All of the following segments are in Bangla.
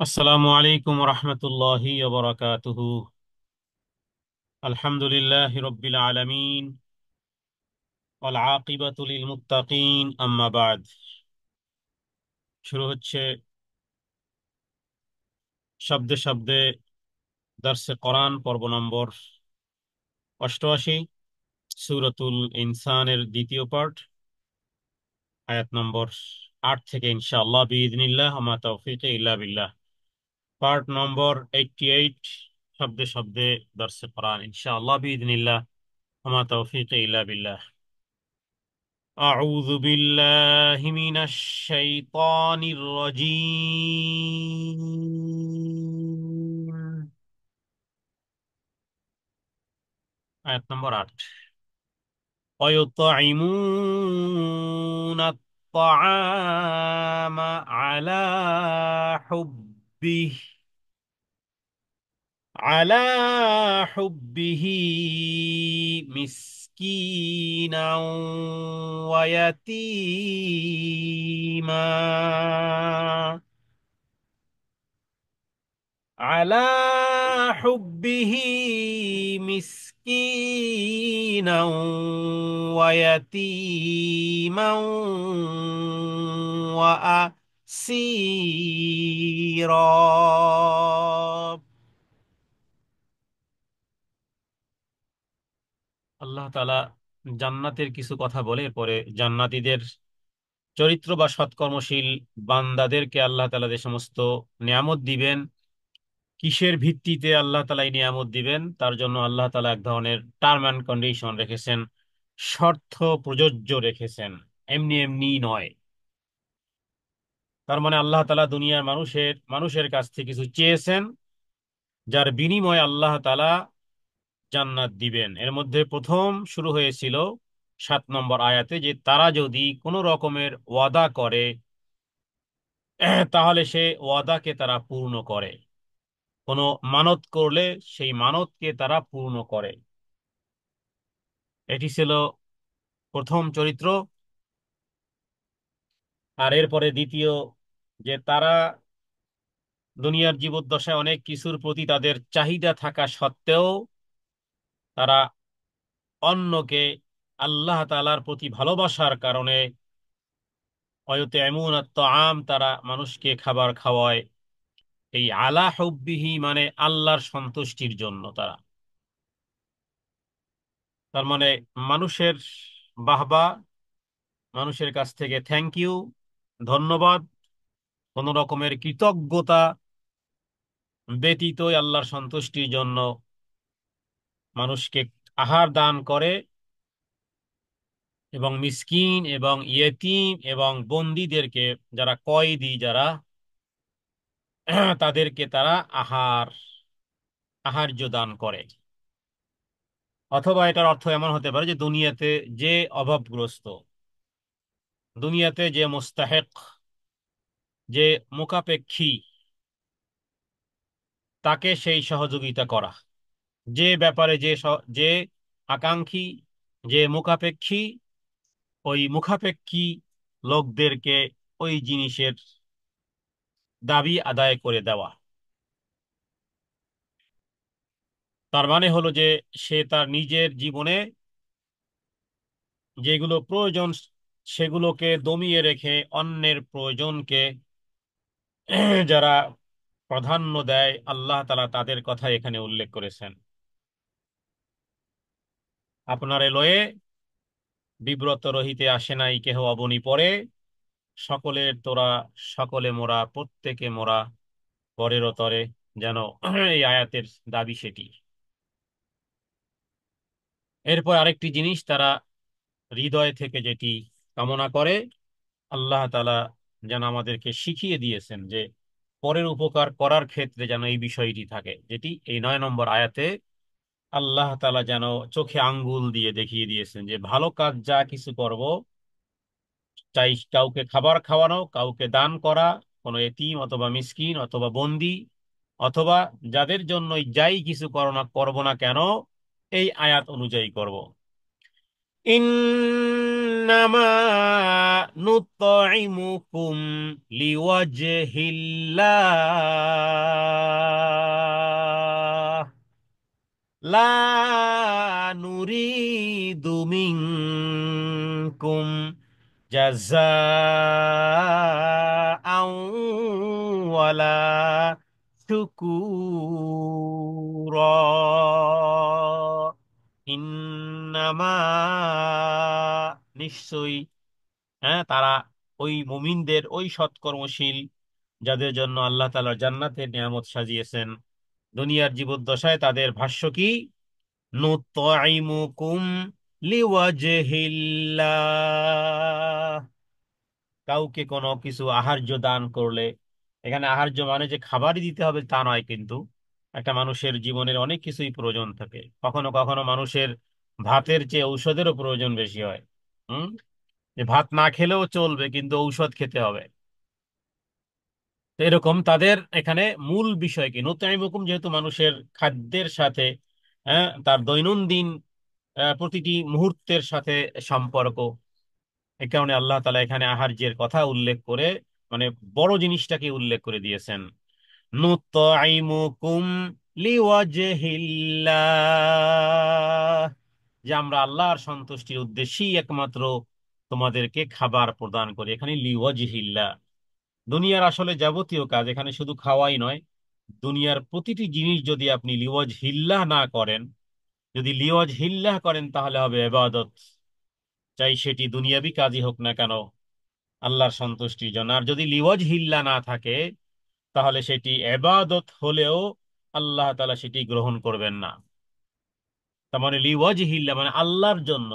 আসসালামু আলাইকুম রহমতুল্লাহি ওবরাকাতুহু। আলহামদুলিল্লাহি রব্বিল আলামিন ওয়াল আকিবাতু লিল মুত্তাকিন, আম্মা বাদ। শুরু হচ্ছে শব্দে শব্দে দর্সে কোরআন পর্ব নম্বর 88, সূরাতুল ইনসানের দ্বিতীয় পার্ট, আয়াত নম্বর 8 থেকে ইনশাআল্লাহ বিইذনিল্লাহ ওয়া মা তাওফীকি ইল্লা বিল্লাহ। পার্ট নম্বর 88, শব্দে শব্দে দর্সে কোরআন ইনশাআল্লাহ বিইذনিল্লাহ ওয়া মা তাওফীকি ইল্লা বিল্লাহ। أعوذ بالله من الشيطان الرجيم. آية نمبر 8. ويطعمون الطعام على حبه على حبه مسكينا ويتيما على حبه مسكينا ويتيما وأسيرا। আল্লাহ তাআলা জান্নাতের কিছু কথা বলে এরপরে জান্নাতীদের চরিত্র বা সৎকর্মশীল বান্দাদেরকে আল্লাহ তাআলা যে সমস্ত নিয়ামত দিবেন, কিসের ভিত্তিতে আল্লাহ তাআলা এই নিয়ামত দিবেন তার জন্য আল্লাহ তাআলা এক ধরনের টার্ম অ্যান্ড কন্ডিশন রেখেছেন, শর্ত প্রযোজ্য রেখেছেন, এমনি এমনি নয়। তার মানে আল্লাহ তাআলা দুনিয়ার মানুষের কাছ থেকে কিছু চেয়েছেন, যার বিনিময়ে আল্লাহ তাআলা জান্নাত দিবেন। এর মধ্যে প্রথম শুরু হয়েছিল 7 নম্বর আয়াতে, যে তারা যদি কোনো রকমের ওয়াদা করে তাহলে সে ওয়াদাকে তারা পূর্ণ করে, কোনো মানত করলে সেই মানতকে তারা পূর্ণ করে। এটি ছিল প্রথম চরিত্র। আর এরপরে দ্বিতীয়, যে তারা দুনিয়ার জীবদ্দশায় অনেক কিছুর প্রতি তাদের চাহিদা থাকা সত্ত্বেও তারা অন্যকে আল্লাহ তাআলার প্রতি ভালোবাসার কারণে এমন আম তারা মানুষকে খাবার খাওয়ায়। এই আলা হুব্বিহি মানে আল্লাহর সন্তুষ্টির জন্য তারা, তার মানে মানুষের বাহবা, মানুষের কাছ থেকে থ্যাংক ইউ, ধন্যবাদ, কোন রকমের কৃতজ্ঞতা ব্যতীতই আল্লাহর সন্তুষ্টির জন্য মানুষকে আহার দান করে, এবং মিসকিন এবং ইয়েতিম এবং বন্দীদেরকে, যারা কয়েদি, যারা তাদেরকে তারা আহার্য দান করে। অথবা এটার অর্থ এমন হতে পারে যে দুনিয়াতে যে অভাবগ্রস্ত, দুনিয়াতে যে মুস্তাহেক, যে মুখাপেক্ষী, তাকে সেই সহযোগিতা করা। যে ব্যাপারে যে আকাঙ্ক্ষী, যে মুখাপেক্ষী, ওই মুখাপেক্ষী লোকদেরকে ওই জিনিসের দাবি আদায় করে দেওয়া। তার মানে হলো যে সে তার নিজের জীবনে যেগুলো প্রয়োজন সেগুলোকে দমিয়ে রেখে অন্যের প্রয়োজনকে যারা প্রাধান্য দেয়, আল্লাহ তাআলা তাদের কথা এখানে উল্লেখ করেছেন। আপনার লয়ে বিব্রত রহিতে আসে নাই কেহ অবনী পরে, সকলের তোরা সকলে মোরা প্রত্যেকে মোরা পরের তরে, যেন এই আয়াতের দাবি সেটি। এরপর আরেকটি জিনিস তারা হৃদয় থেকে যেটি কামনা করে, আল্লাহ তাআলা যেন আমাদেরকে শিখিয়ে দিয়েছেন যে পরের উপকার করার ক্ষেত্রে যেন এই বিষয়টি থাকে, যেটি এই 9 নম্বর আয়াতে আল্লাহ তাআলা যেন চোখে আঙ্গুল দিয়ে দেখিয়ে দিয়েছেন যে ভালো কাজ যা কিছু করব, চাই কাউকে খাবার খাওয়ানো, কাউকে দান করা, কোনো এতিম অথবা মিসকিন অথবা বন্দি, অথবা যাদের জন্যই যাই কিছু করব না কেন এই আয়াত অনুযায়ী করব। ইন্নামা নুতঈমুকুম লিওয়াজহিল্লাহ লা নুরিদু মিনকুম জাযাআও ওয়ালা শুকুরা ইন্নামা নিশ্চয়ই, হ্যাঁ, তারা ওই মুমিনদের, ওই সৎকর্মশীল যাদের জন্য আল্লাহ তাআলা জান্নাতের নিয়ামত সাজিয়েছেন, দুনিয়ার জীবদ্দশায় তাদের ভাষ্য কি? নুতঈমুকুম লিওয়াজহিল্লাহ, কাউকে কোনো কিছু আহার্য দান করলে, এখানে আহার্য মানে যে খাবারই দিতে হবে তা নয়, কিন্তু একটা মানুষের জীবনের অনেক কিছুই প্রয়োজন থাকে, কখনো কখনো মানুষের ভাতের চেয়ে ঔষধেরও প্রয়োজন বেশি হয়। হুম, যে ভাত না খেলেও চলবে কিন্তু ঔষধ খেতে হবে। তো এরকম তাদের এখানে মূল বিষয় কি, নুতঈমুকুম যেহেতু মানুষের খাদ্যের সাথে, হ্যাঁ, তার দৈনন্দিন প্রতিটি মুহূর্তের সাথে সম্পর্ক, এ কারণে আল্লাহ তাআলা এখানে আহার্যের কথা উল্লেখ করে, মানে বড় জিনিসটাকে উল্লেখ করে দিয়েছেন। নুতঈমুকুম লিওয়াজহিল্লাহ, যে আমরা আল্লাহর সন্তুষ্টির উদ্দেশ্যেই একমাত্র তোমাদেরকে খাবার প্রদান করি। এখানে লিওয়াজহিল্লাহ, দুনিয়ার আসলে যাবতীয় কাজ, এখানে শুধু খাওয়াই নয়, দুনিয়ার প্রতিটি জিনিস যদি আপনি লিওয়াজ হিল্লাহ না করেন, যদি লিওয়াজ হিল্লাহ করেন তাহলে হবে ইবাদত, চাই সেটি দুনিয়াবি কাজই হোক না কেন, আল্লাহর সন্তুষ্টির জন্য। আর যদি লিওয়াজ হিল্লা না থাকে তাহলে সেটি ইবাদত হলেও আল্লাহ তাআলা সেটি গ্রহণ করবেন না। তার মানে লিওয়াজ হিল্লা মানে আল্লাহর জন্য,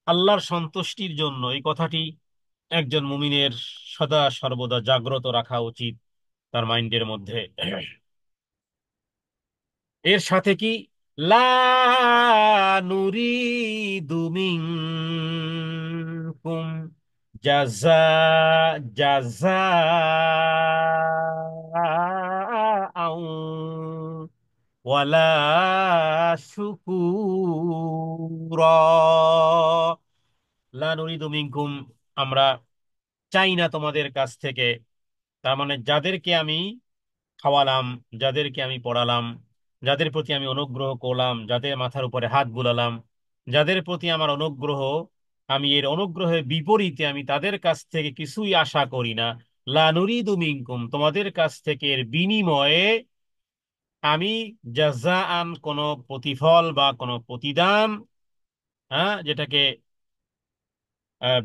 আল্লাহর সন্তুষ্টির জন্য, এই কথাটি একজন মুমিনের সদা সর্বদা জাগ্রত রাখা উচিত তার মাইন্ডের মধ্যে। এর সাথে কি, লা নুরিদু মিনকুম জাযা জাযাআও ওয়ালা শুকুরা, লা নুরিদু মিনকুম, আমরা চাই না তোমাদের কাছ থেকে, তার মানে যাদেরকে আমি খাওয়ালাম, যাদেরকে আমি পড়ালাম, যাদের প্রতি আমি অনুগ্রহ করলাম, যাদের মাথার উপরে হাত বুলালাম, যাদের প্রতি আমার অনুগ্রহ, আমি এর অনুগ্রহের বিপরীতে আমি তাদের কাছ থেকে কিছুই আশা করি না। লা নুরিদু মিনকুম, তোমাদের কাছ থেকে এর বিনিময়ে আমি জাযাআন, কোনো প্রতিফল বা কোনো প্রতিদান, হ্যাঁ, যেটাকে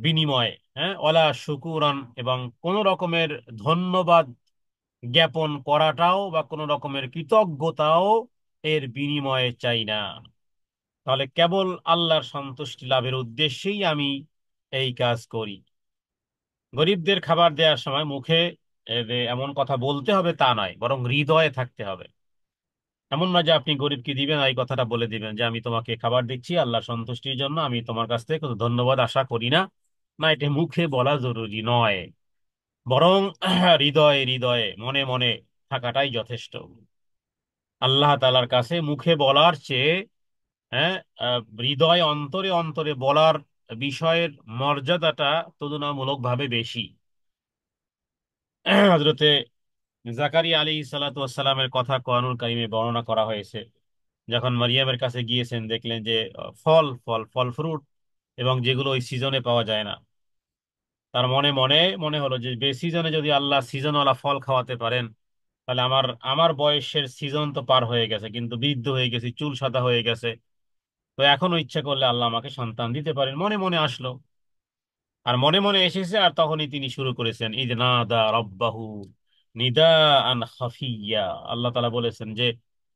বিনিময়, হ্যাঁ, ওয়ালা শুকুরান, এবং কোন রকমের ধন্যবাদ জ্ঞাপন করাটাও বা কোনো রকমের কৃতজ্ঞতাও এর বিনিময়ে চাই না। তাহলে কেবল আল্লাহর সন্তুষ্টি লাভের উদ্দেশ্যেই আমি এই কাজ করি। গরিবদের খাবার দেওয়ার সময় মুখে যে এমন কথা বলতে হবে তা নয়, বরং হৃদয়ে থাকতে হবে। এমন না যে আপনি গরিবকে দিবেন এই কথাটা বলে দিবেন যে আমি তোমাকে খাবার দিচ্ছি আল্লাহর সন্তুষ্টির জন্য, আমি তোমার কাছ থেকে কোনো ধন্যবাদ আশা করি না। না, এটা মুখে বলা জরুরি নয়, বরং হৃদয়ে হৃদয়ে মনে মনে থাকাটাই যথেষ্ট। আল্লাহ তাআলার কাছে মুখে বলার চেয়ে, হ্যাঁ, হৃদয় অন্তরে অন্তরে বলার বিষয়ের মর্যাদাটা তুলনামূলকভাবে বেশি। হযরতে জাকারিয়া আলাইহিস সালাতু ওয়াস সালামের কথা কোরআনুল কারীমে বর্ণনা করা হয়েছে। যখন মারিয়ামের কাছে গিয়েছেন, দেখলেন যে ফল ফল ফল ফ্রুট, এবং যেগুলো ওই সিজনে পাওয়া যায় না। তার মনে মনে মনে হলো যে বে সিজনে যদি আল্লাহ সিজনওয়ালা ফল খাওয়াতে পারেন, তাহলে আমার আমার বয়সের সিজন তো পার হয়ে গেছে, কিন্তু বৃদ্ধ হয়ে গেছি, চুল সাদা হয়ে গেছে, তো এখনো ইচ্ছা করলে আল্লাহ আমাকে সন্তান দিতে পারেন। মনে মনে আসলো, আর মনে মনে এসেছে, আর তখনই তিনি শুরু করেছেন ইদ নাদা রব্বাহু নিদাআন খাফিয়্যা। আল্লাহ তাআলা বলেছেন যে,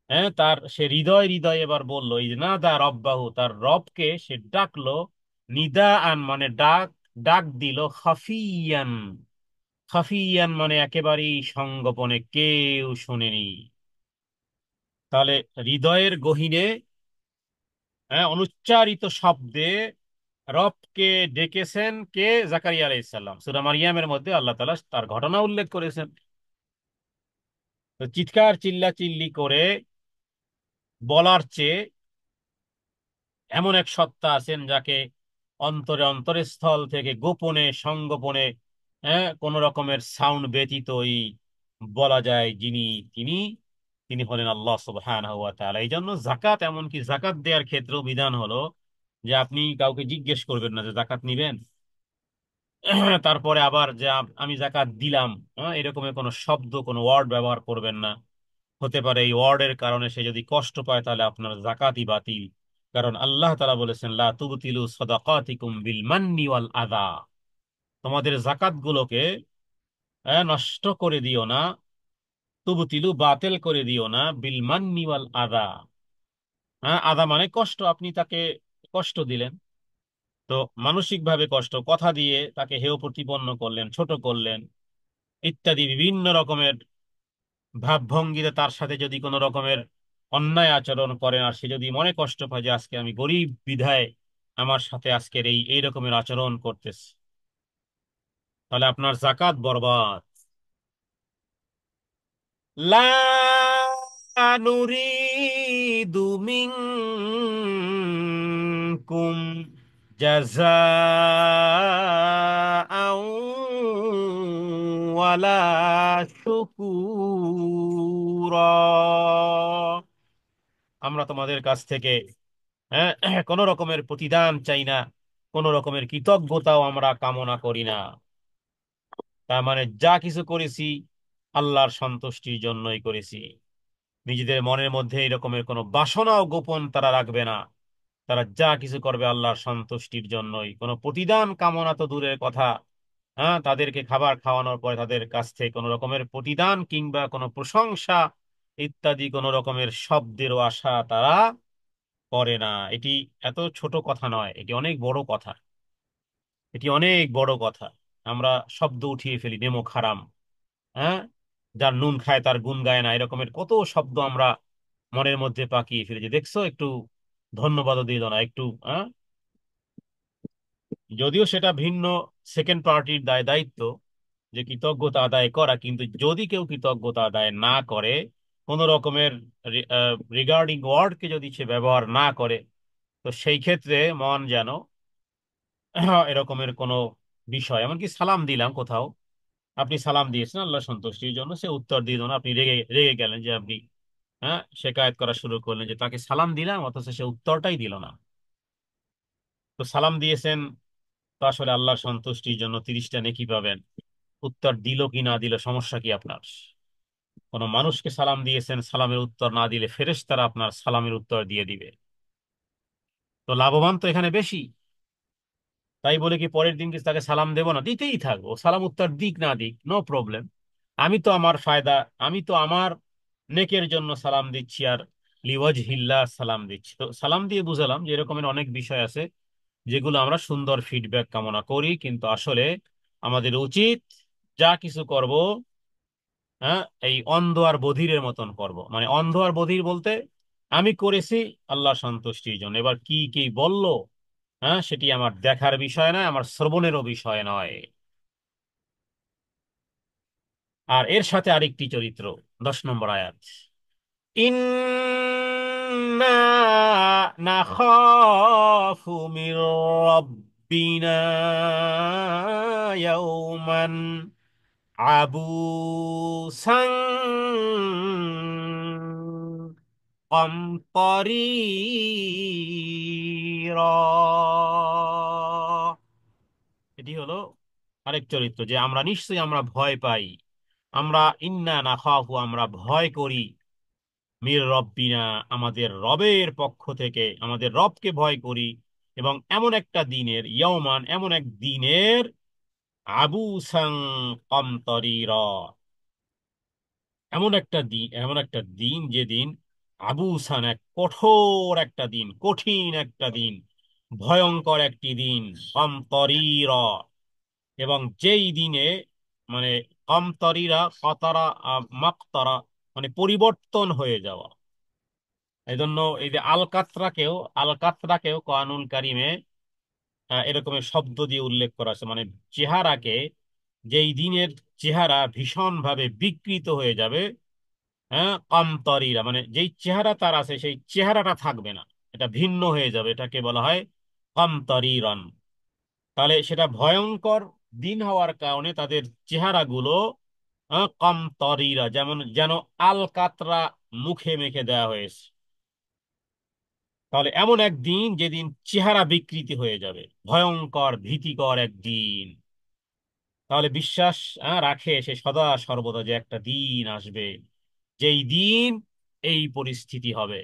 হ্যাঁ, তার সে হৃদয় হৃদয় এবার বলল, ইদ নাদা রব্বাহু, তার রবকে সে ডাকলো, নিদাআন মানে ডাক, ডাক দিল, খাফিয়ান, খাফিয়ান মানে একেবারেই সংগোপনে, কেউ শুনেনি। তাহলে হৃদয়ের গহীনে, হ্যাঁ, অনুচ্চারিত শব্দে রবকে ডেকেছেন কে? জাকারিয়া আলাইহিস সালাম। সূরা মারিয়ামের মধ্যে আল্লাহ তাআলা তার ঘটনা উল্লেখ করেছেন। তো চিৎকার চিল্লা চিল্লি করে বলার চেয়ে এমন এক সত্তা আছেন যাকে অন্তরে অন্তরস্থল থেকে গোপনে সংগোপনে, কোন রকমের সাউন্ড ব্যতীতই বলা যায় যিনি, তিনি তিনি হলেন আল্লাহ সুবহানাহু ওয়া তাআলা। এই জন্য জাকাত, এমনকি জাকাত দেওয়ার ক্ষেত্রেও বিধান হলো যে আপনি কাউকে জিজ্ঞেস করবেন না যে জাকাত নিবেন, তারপরে আবার যে আমি জাকাত দিলাম, এরকমের কোনো শব্দ, কোনো ওয়ার্ড ব্যবহার করবেন না। হতে পারে এই ওয়ার্ডের কারণে সে যদি কষ্ট পায় তাহলে আপনার জাকাতই বাতিল। কারণ আল্লাহ তাআলা বলেছেন, লা তুবতিলু সাদাকাতিকুম বিল মান্নি ওয়াল আযা, তোমাদের জাকাত গুলোকে নষ্ট করে দিও না, তুবতিলু বাতিল করে দিও না, বিল মান্নি ওয়াল আযা। আদা মানে কষ্ট, আপনি তাকে কষ্ট দিলেন, তো মানসিক ভাবে কষ্ট, কথা দিয়ে তাকে হেয় প্রতিপন্ন করলেন, ছোট করলেন ইত্যাদি বিভিন্ন রকমের ভাবভঙ্গিতে তার সাথে যদি কোনো রকমের অন্যায় আচরণ করেন, আর সে যদি মনে কষ্ট পায় যে আজকে আমি গরিব বিধায় আমার সাথে আজকের এই রকমের আচরণ করতেছে, তাহলে আপনার জাকাত বরবাদ। লা নুরিদু মিনকুম জাযাআও ওয়ালা শুকুরা, আমরা তোমাদের কাছ থেকে হ্যাঁ কোন রকমের প্রতিদান চাই না, কোন রকমের কৃতজ্ঞতাও আমরা কামনা করি না। তার মানে যা কিছু করেছি আল্লাহর সন্তুষ্টির জন্যই করেছি। নিজেদের মনের মধ্যে এরকমের কোনো বাসনাও গোপন তারা রাখবে না। তারা যা কিছু করবে আল্লাহর সন্তুষ্টির জন্যই, কোনো প্রতিদান কামনা তো দূরের কথা। তাদেরকে খাবার খাওয়ানোর পরে তাদের কাছ থেকে কোনো রকমের প্রতিদান কিংবা কোনো প্রশংসা ইত্যাদি কোনো রকমের শব্দেরও আশা তারা করে না। এটি এত ছোট কথা নয়, এটি অনেক বড় কথা, এটি অনেক বড় কথা। আমরা শব্দ উঠিয়ে ফেলি, নেমো খারাম, হ্যাঁ, যার নুন খায় তার গুণ গায় না, এরকমের কত শব্দ আমরা মনের মধ্যে পাকিয়ে ফেলেছি। দেখছো, একটু ধন্যবাদও দিল না একটু, যদিও সেটা ভিন্ন সেকেন্ড পার্টির দায়িত্ব যে কৃতজ্ঞতা আদায় করা, কিন্তু যদি কেউ কৃতজ্ঞতা আদায় না করে, কোন রকমের রিগার্ডিং ওয়ার্ডকে যদি সে ব্যবহার না করে, তো সেই ক্ষেত্রে মন যেন এরকমের কোনো বিষয়, এমনকি সালাম দিলাম কোথাও, আপনি সালাম দিয়েছেন আল্লাহ সন্তুষ্টির জন্য, সে উত্তর দিল না, আপনি রেগে রেগে গেলেন যে আপনি শেকায়েত করা শুরু করলেন যে তাকে সালাম দিলাম অথচ সে উত্তরটাই দিল না। তো সালাম দিয়েছেন, তো আসলে আল্লাহর সন্তুষ্টির জন্য 30টা নেকি পাবেন, উত্তর দিল কি না দিল সমস্যা কি আপনার? কোন মানুষকে সালাম দিয়েছেন, সালামের উত্তর না দিলে ফেরেশতারা আপনার সালামের উত্তর দিয়ে দিবে। তো লাভবান তো এখানে বেশি। তাই বলে কি পরের দিন কি তাকে সালাম দেবো না? দিতেই থাকবো, সালাম উত্তর দিক না দিক নো প্রবলেম। আমি তো আমার ফায়দা, আমি তো আমার নেকের জন্য সালাম দিচ্ছি, আর লিওয়াজহিল্লাহ সালাম দিচ্ছি। তো সালাম দিয়ে বুঝালাম যে এরকমের অনেক বিষয় আছে যেগুলো আমরা সুন্দর ফিডব্যাক কামনা করি, কিন্তু আসলে আমাদের উচিত যা কিছু করব, হ্যাঁ, এই অন্ধ আর বধিরের মতন করব। মানে অন্ধ আর বধির বলতে, আমি করেছি আল্লাহ সন্তুষ্টির জন্য, এবার কি কি বললো, সেটি আমার দেখার বিষয় নয়, আমার শ্রবণেরও বিষয় নয়। আর এর সাথে আরেকটি চরিত্র, 10 নম্বর আয়াত, ইন্না নাখাফু মির রাব্বিনা ইয়াওমান আবুসান কমতরিরা। এটি হলো আরেক চরিত্র, যে আমরা নিশ্চয়ই আমরা ভয় পাই, আমরা ইন্না নাখাফু আমরা ভয় করি, মির রব্বিনা আমাদের রবের পক্ষ থেকে, আমাদের রবকে ভয় করি, এবং এমন একটা দিনের, ইয়াওমান এমন এক দিনের, আবুসাং কমতরিরা, এমন একটা দিন যেদিন, আবুসান এক কঠোর একটা দিন, কঠিন একটা দিন, ভয়ঙ্কর একটি দিন, কমতরিরা, এবং যেই দিনে, মানে কমতরিরা কতারা, মাকতারা মানে পরিবর্তন হয়ে যাওয়া। এই জন্য এই যে আল কাতরাকেও কোরআনুল কারিমে এরকমের শব্দ দিয়ে উল্লেখ করা আছে, মানে চেহারাকে, যেই দিনের চেহারা ভীষণ ভাবে বিকৃত হয়ে যাবে, কামতারিরা মানে যেই চেহারা তার আছে সেই চেহারাটা থাকবে না, এটা ভিন্ন হয়ে যাবে, এটাকে বলা হয় কামতারিরান। তাহলে সেটা ভয়ঙ্কর দিন হওয়ার কারণে তাদের চেহারাগুলো কমতরিরা, যেমন যেন আলকাতরা মুখে মেখে দেওয়া হয়েছে। তাহলে এমন একদিন যেদিন চেহারা বিকৃতি হয়ে যাবে, ভয়ঙ্কর ভীতিকর একদিন। তাহলে বিশ্বাস রাখে সে সদা সর্বদা যে একটা দিন আসবে, যেই দিন এই পরিস্থিতি হবে।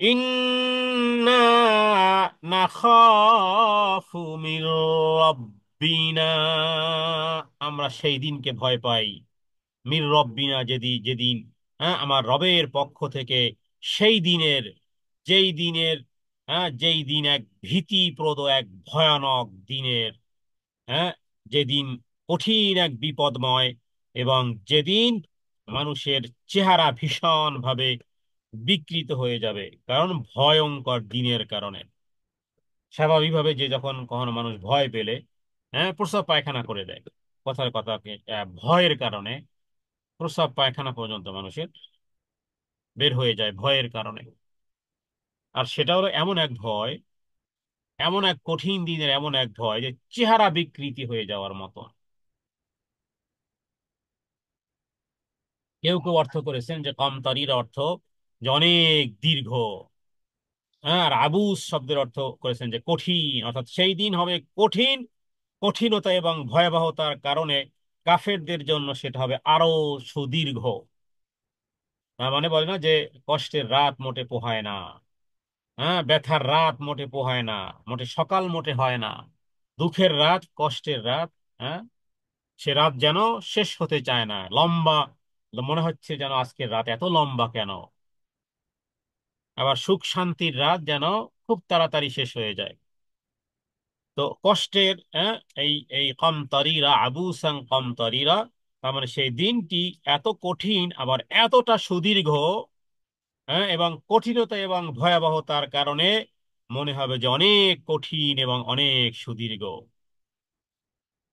ইন্না নাখাফু মির রাব্বিনা, আমরা সেই দিনকে ভয় পাই। মির রব্বিনা, যেদিন আমার রবের পক্ষ থেকে, সেই দিনের, যেই দিন এক ভীতিপ্রদ, এক ভয়ানক দিনের, হ্যাঁ, যেদিন কঠিন এক বিপদময়, এবং যেদিন মানুষের চেহারা ভীষণ ভাবে বিকৃত হয়ে যাবে, কারণ ভয়ঙ্কর দিনের কারণে। স্বাভাবিকভাবে যে যখন কখনো মানুষ ভয় পেলে প্রস্রাব পায়খানা করে দেয়, কথার কথাকে ভয়ের কারণে প্রস্রাব পায়খানা পর্যন্ত মানুষের বের হয়ে যায় ভয়ের কারণে। আর সেটা হলো এমন এক ভয়, এমন এক কঠিন দিনের এমন এক ভয় যে চেহারা বিকৃতি হয়ে যাওয়ার মতো। কেউ কেউ অর্থ করেছেন যে কমতারির অর্থ যে অনেক দীর্ঘ। আর আবুস শব্দের অর্থ করেছেন যে কঠিন, অর্থাৎ সেই দিন হবে কঠিন, কঠিনতা এবং ভয়াবহতার কারণে কাফেরদের জন্য সেটা হবে আরো সুদীর্ঘ। মানে বলে না যে কষ্টের রাত মোটে পোহায় না, ব্যথার রাত মোটে পোহায় না, মোটে সকাল মোটে হয় না, দুঃখের রাত, কষ্টের রাত, হ্যাঁ, সে রাত যেন শেষ হতে চায় না, লম্বা, মনে হচ্ছে যেন আজকের রাত এত লম্বা কেন। আবার সুখ শান্তির রাত যেন খুব তাড়াতাড়ি শেষ হয়ে যায়। তো কষ্টের, এই এই কমতরিরা, আবুসাং কমতরিরা, তার মানে সেই দিনটি এত কঠিন আবার এতটা সুদীর্ঘ, এবং কঠিনতা এবং ভয়াবহতার কারণে মনে হবে যে অনেক কঠিন এবং অনেক সুদীর্ঘ।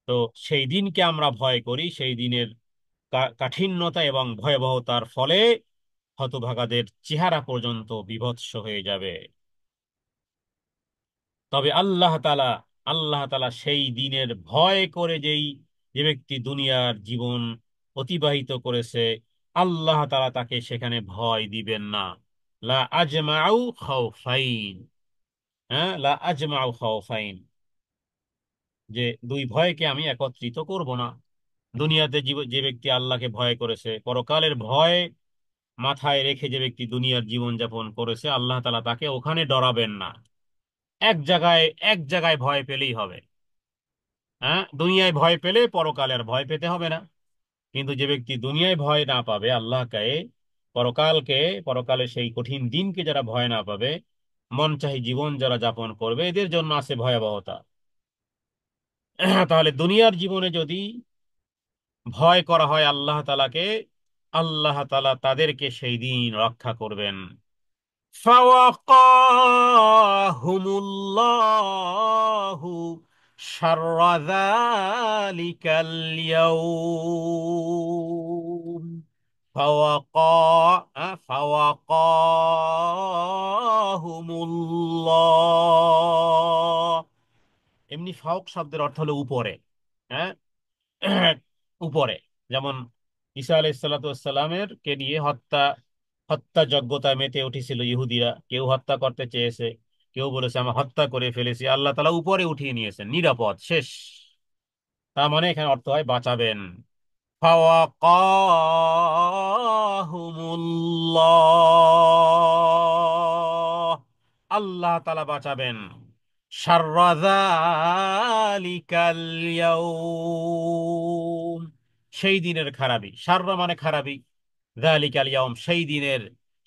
তো সেই দিনকে আমরা ভয় করি, সেই দিনের কাঠিন্যতা এবং ভয়াবহতার ফলে হতভাগাদের চেহারা পর্যন্ত বিভৎস হয়ে যাবে। তবে আল্লাহ তাআলা সেই দিনের ভয় করে যে ব্যক্তি দুনিয়ার জীবন অতিবাহিত করেছে, আল্লাহ তাআলা তাকে সেখানে ভয় দিবেন না। লা আজমাউ খাউফাইন, লা আজমাউ খাউফাইন, যে দুই ভয়কে আমি একত্রিত করব না। দুনিয়াতে যে ব্যক্তি আল্লাহকে ভয় করেছে, পরকালের ভয় মাথায় রেখে যে ব্যক্তি দুনিয়ার জীবন যাপন করেছে, আল্লাহ তাআলা তাকে ওখানে ডরাবেন না। এক জায়গায়, এক জায়গায় ভয় পেলেই হবে। দুনিয়ায় ভয় পেলে পরকালে আর ভয় পেতে হবে না। কিন্তু যে ব্যক্তি দুনিয়ায় ভয় না পাবে আল্লাহকে, পরকালকে, পরকালে সেই কঠিন দিনকে যারা ভয় না পাবে, মন চাহি জীবন যারা যাপন করবে, এদের জন্য আছে ভয়াবহতা। তাহলে দুনিয়ার জীবনে যদি ভয় করা হয় আল্লাহ তাআলাকে, আল্লাহ তাআলা তাদেরকে সেই দিন রক্ষা করবেন। فوقاهم الله شر ذلك اليوم فوقاهم الله। এমনি ফাওক শব্দের অর্থ হলো উপরে, হ্যাঁ, উপরে। যেমন ঈসা আলাইহিসসালামের কে নিয়ে হত্যা যজ্ঞতায় মেতে উঠেছিল ইহুদিরা, কেউ হত্যা করতে চেয়েছে, কেউ বলেছে আমরা হত্যা করে ফেলেছি, আল্লাহ তাআলা উপরে উঠিয়ে নিয়েছেন, নিরাপদ, শেষ। তার মানে এখানে অর্থ হয় বাঁচাবেন। ফাওয়াকাহুমুল্লাহ, আল্লাহ তাআলা বাঁচাবেন। শাররা যালিকাল ইয়াউম, সেই দিনের খারাপি, শাররা মানে খারাপি, যালিকাল ইয়াউম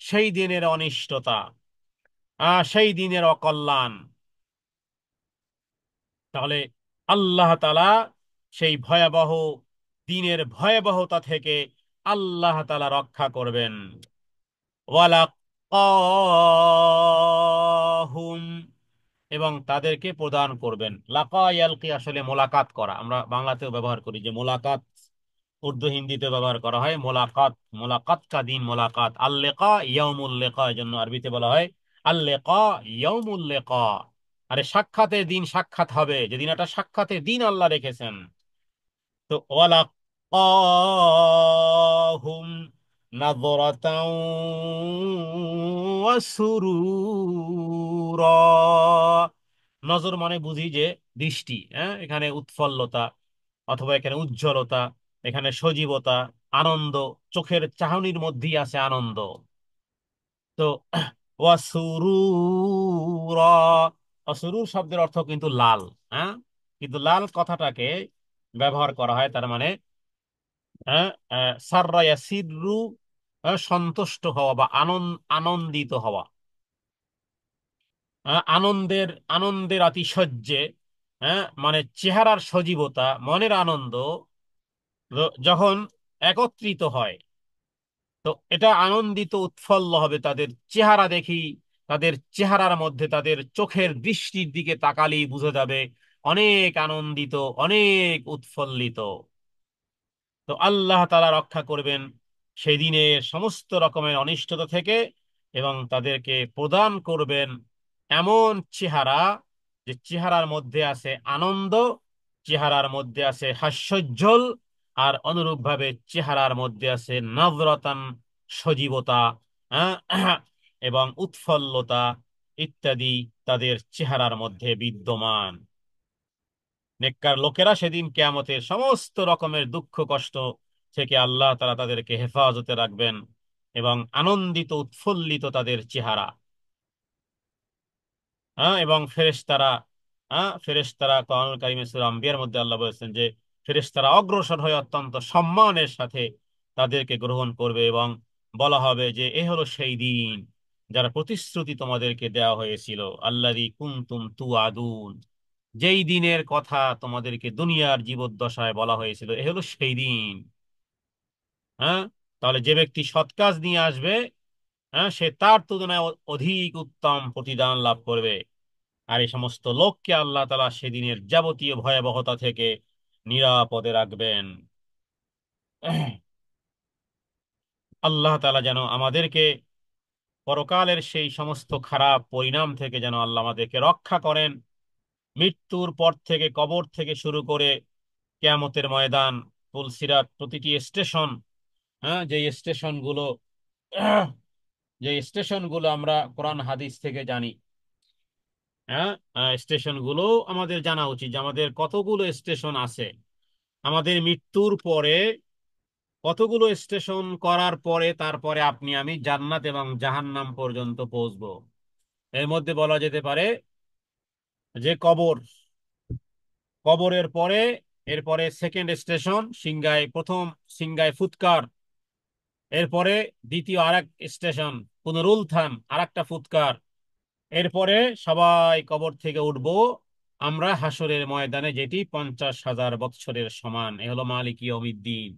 সেই দিনের অনিষ্টতা, সেই দিনের অকল্যাণ। তাহলে আল্লাহ তাআলা সেই ভয়াবহ দিনের ভয়াবহতা থেকে আল্লাহ তাআলা রক্ষা করবেন। ওয়ালাকাহুম, এবং তাদেরকে প্রদান করবেন। লাকা ইয়ালকি আসলে মোলাকাত করা, আমরা বাংলাতেও ব্যবহার করি যে মোলাকাত, উর্দু হিন্দিতে ব্যবহার করা হয় মোলাকাত। মোলাকাত কা দিন, মোলাকাত আল লিকা ইয়াউমুল লিকা, এজন্য আরবিতে বলা হয় আল লিকা ইয়াউমুল লিকা। আরে সাক্ষাতের দিন সাক্ষাৎ হবে, যেদিন একটা সাক্ষাতের দিন আল্লাহ রেখেছেন। তো ওয়ালাকাহুম নাযরাতাও ওয়া সুরুরা। নজর মানে বুঝি যে দৃষ্টি, হ্যাঁ, এখানে উৎফুল্লতা অথবা এখানে উজ্জ্বলতা, এখানে সজীবতা, আনন্দ, চোখের চাহনির মধ্যেই আছে আনন্দ। তো ওয়াসুরুরা, অসুরুর শব্দের অর্থ কিন্তু লাল, হ্যাঁ, কিন্তু লাল কথাটাকে ব্যবহার করা হয় তার মানে হ্যাঁ সাররা ইয়াসিররু, সন্তুষ্ট হওয়া বা আনন্দিত হওয়া, আনন্দের আনন্দের আতিশয্যে, হ্যাঁ, মানে চেহারার সজীবতা, মনের আনন্দ যখন একত্রিত হয়, তো এটা আনন্দিত উৎফুল্ল হবে তাদের চেহারা দেখি। তাদের চেহারার মধ্যে তাদের চোখের দৃষ্টির দিকে তাকালেই বুঝা যাবে অনেক আনন্দিত, অনেক উৎফুল্লিত। তো আল্লাহ তাআলা রক্ষা করবেন সেই দিনের সমস্ত রকমের অনিষ্টতা থেকে, এবং তাদেরকে প্রদান করবেন এমন চেহারা, যে চেহারার মধ্যে আছে আনন্দ, চেহারার মধ্যে আছে হাস্যোজ্জ্বল, আর অনুরূপভাবে চেহারার মধ্যে আছে নজরতান, সজীবতা, হ্যাঁ, এবং উৎফুল্লতা ইত্যাদি তাদের চেহারার মধ্যে বিদ্যমান। নেককার লোকেরা সেদিন কিয়ামতের সমস্ত রকমের দুঃখ কষ্ট থেকে আল্লাহ তাআলা তাদেরকে হেফাজতে রাখবেন, এবং আনন্দিত উৎফুল্লিত তাদের চেহারা। হ্যাঁ, এবং ফেরেশতারা, ফেরেশতারা কোরআনুল কারীমে সূরা আম্বিয়ার মধ্যে আল্লাহ বলেছেন যে ফেরেশতারা অগ্রসর হয়ে অত্যন্ত সম্মানের সাথে তাদেরকে গ্রহণ করবে, এবং বলা হবে যে এ হলো সেই দিন যার প্রতিশ্রুতি তোমাদেরকে দেওয়া হয়েছিল, আল্লাযী কুনতুম তুআদুন, যেই দিনের কথা তোমাদেরকে দুনিয়ার জীবদ্দশায় বলা হয়েছিল, এ হলো সেই দিন। হ্যাঁ, তাহলে যে ব্যক্তি সৎ কাজ নিয়ে আসবে, হ্যাঁ, সে তার তুলনায় অধিক উত্তম প্রতিদান লাভ করবে। আর এই সমস্ত লোককে আল্লাহ তাআলা সেদিনের যাবতীয় ভয়াবহতা থেকে নিরাপদে রাখবেন। আল্লাহ তাআলা যেন আমাদেরকে পরকালের সেই সমস্ত খারাপ পরিণাম থেকে যেন আল্লাহ আমাদেরকে রক্ষা করেন। মৃত্যুর পর থেকে, কবর থেকে শুরু করে কিয়ামতের ময়দান, পুলসিরাত, প্রতিটি স্টেশন, হ্যাঁ, যে স্টেশনগুলো আমরা কোরআন হাদিস থেকে জানি, হ্যাঁ, স্টেশনগুলো আমাদের জানা উচিত যে আমাদের কতগুলো স্টেশন আছে। আমাদের মৃত্যুর পরে কতগুলো স্টেশন করার পরে তারপরে আপনি আমি জান্নাত এবং জাহান্নাম পর্যন্ত পৌঁছবো। এর মধ্যে বলা যেতে পারে যে কবর, কবরের পরে, এরপরে সেকেন্ড স্টেশন সিংগায়, প্রথম সিংগায় ফুৎকার, এরপরে দ্বিতীয় আরেক স্টেশন পুনরুত্থান, আরেকটা ফুৎকার, এরপরে সবাই কবর থেকে উঠবো আমরা হাসরের ময়দানে, যেটি 50,000 বৎসরের সমান, এ হলো মালিক ইয়াউমিদ্দিন।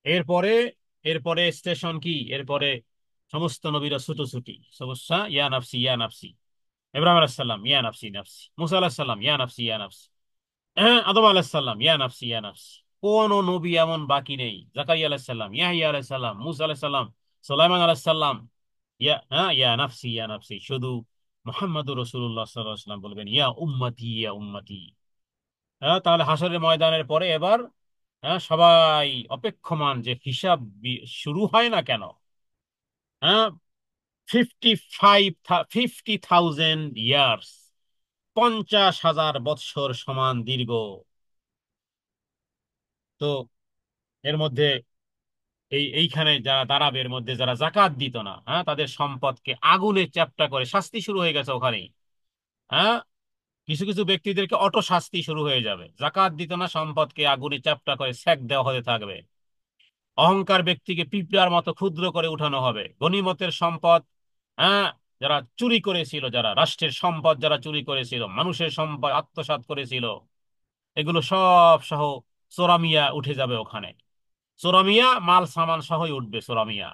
এরপরে, এরপরে স্টেশন কি, এরপরে সমস্ত নবীরা ছুটোছুটি, সমস্যা ইয়া নাফসি ইয়া নাফসি, ইব্রাহিম আলাইহিস সালাম ইয়া নাফসি নাফসি, মুসা আলাইহিস সালাম ইয়া নাফসি ইয়া নাফসি, আদম আলাইহিস সালাম ইয়া নাফসি ইয়া নাফসি। কোন নবী এমন বাকি নেই, জাকারিয়া আলাইহিস সালাম, ইয়াহইয়া আলাইহিস সালাম, মুসা আলাইহিস সালাম, সুলাইমান আলাইহিস সালাম, ইয়া নাফসি ইয়া নাফসি। শুধু মুহাম্মদুর রাসূলুল্লাহ সাল্লাল্লাহু আলাইহি ওয়াসাল্লাম বলবেন ইয়া উম্মতি ইয়া উম্মতি। তাহলে হাসরের ময়দানের পরে এবার, সবাই অপেক্ষমান যে হিসাব শুরু হয় না কেন। হ্যাঁ, 50,000 ইয়ার্স, 50,000 বৎসর সমান দীর্ঘ। তো এর মধ্যে এইখানে যারা দাঁড়াবে, এর মধ্যে যারা জাকাত দিত না, হ্যাঁ, তাদের সম্পদকে আগুনে চ্যাপ্টা করে শাস্তি শুরু হয়ে গেছে ওখানেই। হ্যাঁ, কিছু কিছু ব্যক্তিদেরকে অটো শাস্তি শুরু হয়ে যাবে, জাকাত দিত না, সম্পদকে আগুনে চ্যাপ্টা করে সেক দেওয়া হতে থাকবে। অহংকার ব্যক্তিকে পিঁপড়ার মতো ক্ষুদ্র করে উঠানো হবে। গনিমতের সম্পদ, হ্যাঁ, যারা চুরি করেছিল, যারা রাষ্ট্রের সম্পদ যারা চুরি করেছিল, মানুষের সম্পদ আত্মসাৎ করেছিল, এগুলো সব সহ চোরামিয়া উঠে যাবে ওখানে। চোরামিয়া মাল সামান সহই উঠবে চোরামিয়া।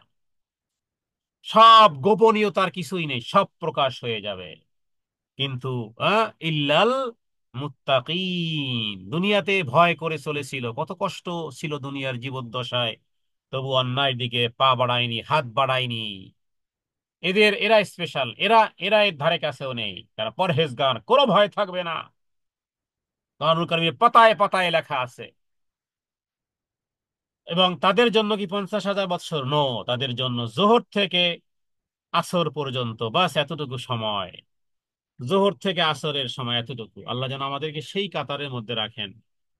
সব গোপনীয়তার কিছুই নেই, সব প্রকাশ হয়ে যাবে। কিন্তু ইল্লাল মুত্তাকিন, দুনিয়াতে ভয় করে চলেছিল, কত কষ্ট ছিল দুনিয়ার জীবদ্দশায়, তবু অন্যায়ের দিকে পা বাড়ায়নি, হাত বাড়ায়নি। এরা স্পেশাল, এরা এর ধারে কাছেও নেই, তারা পরহেজগার, কোনো ভয় থাকবে না। কোরআনুল কারীমে পাতায় পাতায় লেখা আছে। এবং তাদের জন্য কি 50,000 বৎসর? নো, তাদের জন্য জোহর থেকে আসর পর্যন্ত বাস এতটুকু সময়। জোহর থেকে আসরের সময় এতটুকু, আল্লাহ যেন আমাদেরকে সেই কাতারের মধ্যে রাখেন।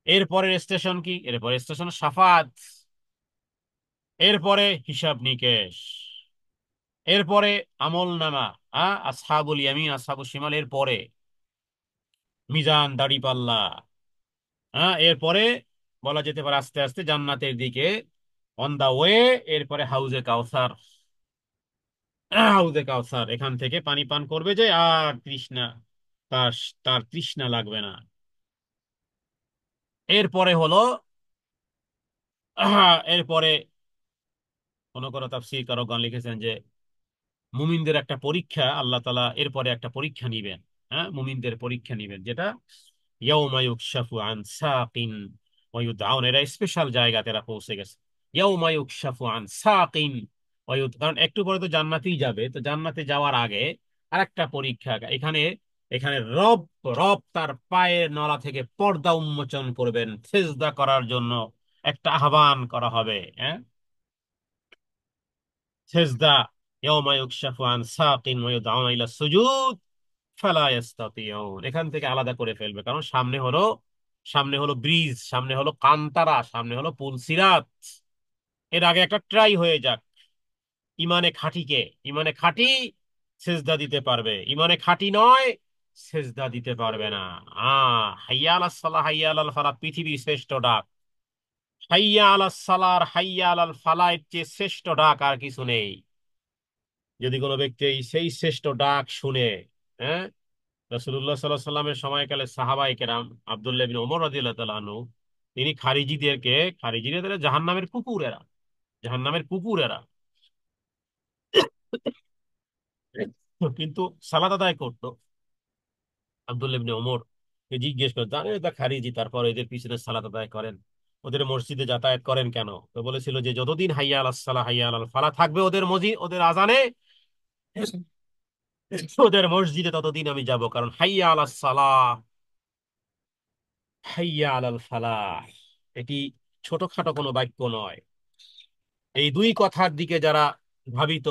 এরপরের স্টেশন কি? এরপরে স্টেশন সাফাত, এরপরে হিসাব নিকেশ, এরপরে আমল নামা, আসহাবুল ইয়ামিন আসহাবুল শিমাল, এরপরে মিজান, দাড়িপাল্লা, এরপরে বলা যেতে পারে আস্তে আস্তে জান্নাতের দিকে, অন দা ওয়ে। এরপরে হাউজে কাউসার, হাউজে কাউসার, এখান থেকে পানি পান করবে যে আর তৃষ্ণা, তার তার তৃষ্ণা লাগবে না। এরপরে হলো এরপরে কোন কোন তাফসীর কারকগণ লিখেছেন যে মুমিনদের একটা পরীক্ষা আল্লাহ তাআলা এরপরে একটা পরীক্ষা নিবেন। মুমিনদের পরীক্ষা নিবেন, যেটা ইয়াউমা ইউকশাফু আন সাকিন ওয়া ইউদআউন। এরা স্পেশাল জায়গাতে এরা পৌঁছে গেছে। ইয়াউমা ইউকশাফু আন সাকিন ওয়া কারণ একটু পরে তো জান্নাতেই যাবে, তো জান্নাতে যাওয়ার আগে আরেকটা পরীক্ষা এখানে। এখানে রব রব তার পায়ের নলা থেকে পর্দা উন্মোচন করবেন, সেজদা করার জন্য একটা আহ্বান করা হবে। সেজদা, ইয়াউমা ইউকশাফু আন সাকিন ওয়া ইউদআউনা ইলা সুজুদ ফালা ইস্তাতিউন। এখান থেকে আলাদা করে ফেলবে, কারণ সামনে হলো ব্রিজ, সামনে হলো কান্তারা, সামনে হলো পুলসিরাত। এর আগে একটা ট্রাই হয়ে যাক। ইমানে খাঁটিকে, ইমানে খাঁটি সেজদা দিতে পারবে, ইমানে খাঁটি নয় সেজদা দিতে পারবে না। হাইয়া আলাস সালাহ হাইয়া আলাল ফালাহ পৃথিবীর শ্রেষ্ঠ ডাক। হাইয়া আলাস সালার হাইয়া আলাল ফালাহ এর চেয়ে শ্রেষ্ঠ ডাক আর কিছু নেই। যদি কোনো ব্যক্তি সেই শ্রেষ্ঠ ডাক শুনে, হ্যাঁ, রাসূলুল্লাহ সাল্লাল্লাহু আলাইহি সাল্লামের সময়কালে সাহাবায়ে কেরাম আব্দুল্লাহ ইবনে ওমর রাদিয়াল্লাহু তাআলা আনহু, তিনি খারিজিরা জাহান্নামের কুকুর এরা, জাহান্নামের কুকুর এরা, কিন্তু সালাত আদায় করতো। আব্দুল্লাহ ইবনে ওমর কে জিজ্ঞেস করে, জানে এটা খারিজি, তারপর এদের পিছনে সালাত আদায় করেন, ওদের মসজিদে যাতায়াত করেন কেন? তো বলেছিল যে যতদিন হাইয়া আলাস সালাহ হাইয়া আলাল ফালাহ থাকবে ওদের মসজিদ, ওদের আজানে, ওদের মসজিদে, ততদিন আমি যাব। কারণ হাইয়া আলাস সালাহ হাইয়া আলাল ফালাহ এটি ছোটখাটো কোনো বাক্য নয়। এই দুই কথার দিকে যারা ভাবিত,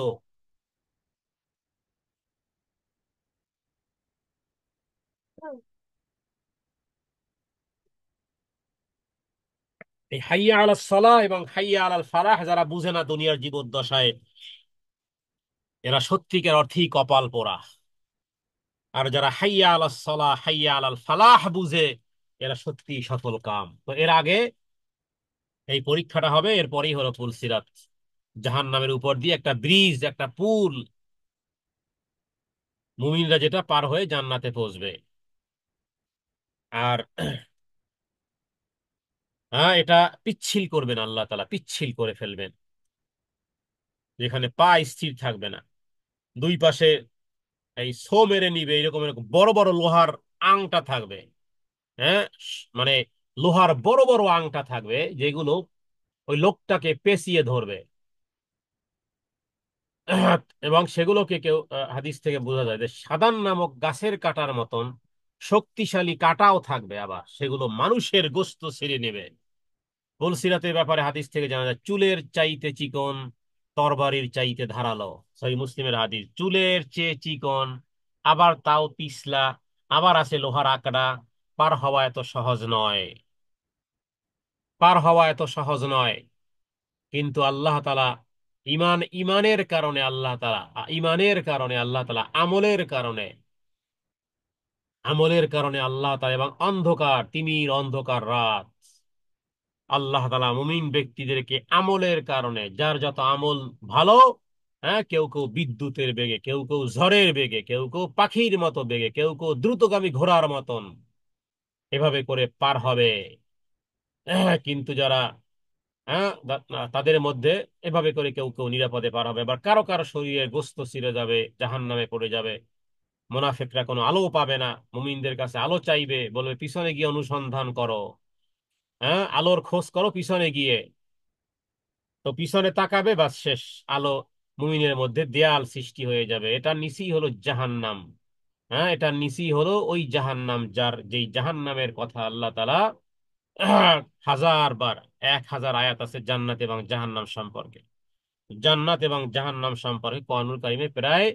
এই হাইয়া আলাল সালাহ এবং হাইয়া আলাল ফালাহ যারা বুঝে না দুনিয়ার জীবদ্দশায়, এরা সত্যিকার অর্থেই কপাল পোড়া। আর যারা হাইয়া আলাল সালাহ হাইয়া আলাল ফালাহ বুঝে, এরা সত্যি সফল কাম। তো এর আগে এই পরীক্ষাটা হবে, এরপরেই হলো পুলসিরাত, জাহান্নামের উপর দিয়ে একটা ব্রিজ, একটা পুল, মুমিনরা যেটা পার হয়ে জান্নাতে পৌঁছবে। আর এটা পিচ্ছিল করবেন আল্লাহ তাআলা, পিচ্ছিল করে ফেলবেন, যেখানে পা স্থির থাকবে না। দুই পাশে এই ছো মেরে নিবে, এরকম এরকম বড় বড় লোহার আংটা থাকবে। হ্যাঁ, মানে লোহার বড় বড় আংটা থাকবে, যেগুলো ওই লোকটাকে পেঁচিয়ে ধরবে। এবং সেগুলোকে কেউ হাদিস থেকে বোঝা যায় যে সাদান নামক গাছের কাটার মতন শক্তিশালী কাটাও থাকবে, আবার সেগুলো মানুষের গোশত ছিঁড়ে নেবে। পুলসিরাতের ব্যাপারে হাদিস থেকে জানা যায় চুলের চাইতে চিকন, তরবারির চাইতে ধারালো। সহিহ মুসলিমের হাদিস, চুলের চেয়ে চিকন, আবার তাও পিছলা, আবার আছে লোহার আকড়া। পার হওয়া এত সহজ নয়, পার হওয়া এত সহজ নয়। কিন্তু আল্লাহ তাআলা ইমানের কারণে, ইমানের কারণে আল্লাহ তাআলা আমলের কারণে আল্লাহ তাআলা, এবং অন্ধকার তিমির অন্ধকার রাত, আল্লাহ তাআলা মুমিন ব্যক্তিদেরকে আমলের কারণে, যার যত আমল ভালো, কেউ কেউ বিদ্যুতের বেগে, কেউ কেউ ঝড়ের বেগে, কেউ কেউ পাখির মতো বেগে, কেউ কেউ দ্রুতগামী ঘোড়ার মতন, এভাবে করে পার হবে। কিন্তু যারা, তাদের মধ্যে এভাবে করে কেউ কেউ নিরাপদে পার হবে, আবার কারো কারো শরীরে গোশত ছিঁড়ে যাবে, জাহান্নামে পড়ে যাবে। মুনাফিকরা কোনো আলো পাবে না, মুমিনদের কাছে আলো চাইবে, বলবে পিছনে গিয়ে অনুসন্ধান করো, আলোর খোঁজ করো পিছনে গিয়ে। তো পিছনে তাকাবে, বাস শেষ, আলো মুমিনের মধ্যে দেয়াল সৃষ্টি হয়ে যাবে। এটার নিচেই হলো জাহান্নাম। হ্যাঁ, এটার নিচেই হলো ওই জাহান্নাম, যেই জাহান্নামের কথা আল্লাহ তাআলা হাজার বার, 1000 আয়াত আছে জান্নাত এবং জাহান্নাম সম্পর্কে। জান্নাত এবং জাহান্নাম সম্পর্কে কোরআনুল কারীমে প্রায়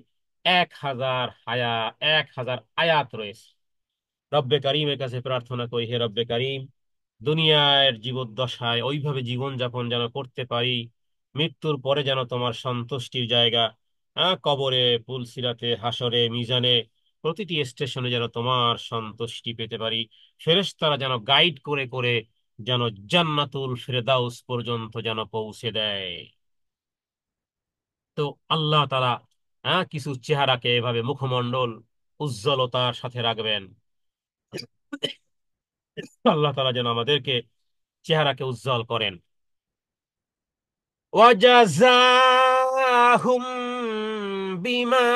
1000 আয়াত রয়েছে। রব্বে কারিমের কাছে প্রার্থনা করি, হে রব্বে কারিম, দুনিয়ার জীবদ্দশায় ওইভাবে জীবন যাপন যেন করতে পারি, মৃত্যুর পরে যেন তোমার সন্তুষ্টির জায়গা, কবরে, পুলসিরাতে, হাসরে, মিজানে, প্রতিটি স্টেশনে যেন তোমার সন্তুষ্টি পেতে পারি। ফেরেশতারা যেন গাইড করে করে যেন জান্নাতুল ফেরদাউস পর্যন্ত যেন পৌঁছে দেয়। তো আল্লাহ তাআলা কিছু চেহারাকে এভাবে মুখমণ্ডল উজ্জ্বলতার সাথে রাখবেন। আল্লাহ তাআলা যেন আমাদেরকে চেহারাকে উজ্জ্বল করেন। ওয়াজাযাহুম বিমা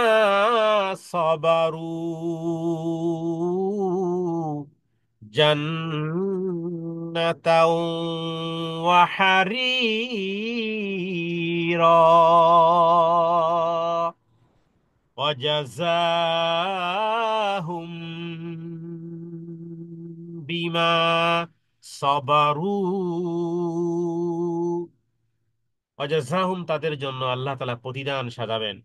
সাবারু জান্নাতাও ওয়া হারীরা। ওয়াজাযাহুম বিমা সাবারু, ওয়াজাযাহুম তাদের জন্য আল্লাহ তাআলা প্রতিদান সাজাবেন।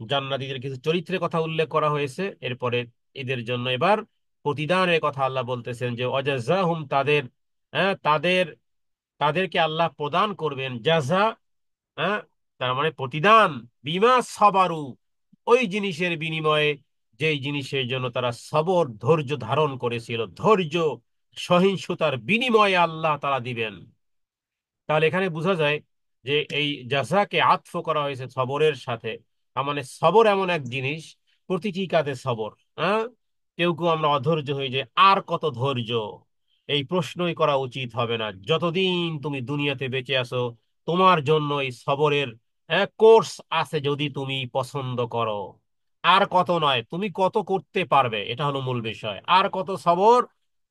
জান্নাতীদের কিছু চরিত্রের কথা উল্লেখ করা হয়েছে, এরপরে এদের জন্য এবার প্রতিদানের কথা আল্লাহ বলতেছেন যে ওয়াজাযাহুম তাদের, তাদের, তাদেরকে আল্লাহ প্রদান করবেন জাযা, হ্যাঁ, তার মানে প্রতিদান, বিমা সাবারু, ওই জিনিসের বিনিময়ে যেই জিনিসের জন্য তারা সবর ধৈর্য ধারণ করেছিল, ধৈর্য সহিষ্ণুতার বিনিময়ে আল্লাহ তারা দিবেন। তাহলে এখানে বোঝা যায় যে এই জাযাকে আতফ করা হয়েছে সবরের সাথে। তার মানে সবর এমন এক জিনিস, প্রতিটি কাজে সবর। হ্যাঁ, কেউ কেউ আমরা অধৈর্য হয়ে যাই, আর কত ধৈর্য, এই প্রশ্নই করা উচিত হবে না। যতদিন তুমি দুনিয়াতে বেঁচে আছো, তোমার জন্য এই সবরের কোর্স আছে, যদি তুমি পছন্দ করো। আর কত নয়, তুমি কত করতে পারবে, এটা হলো মূল বিষয়। আর কত সবর,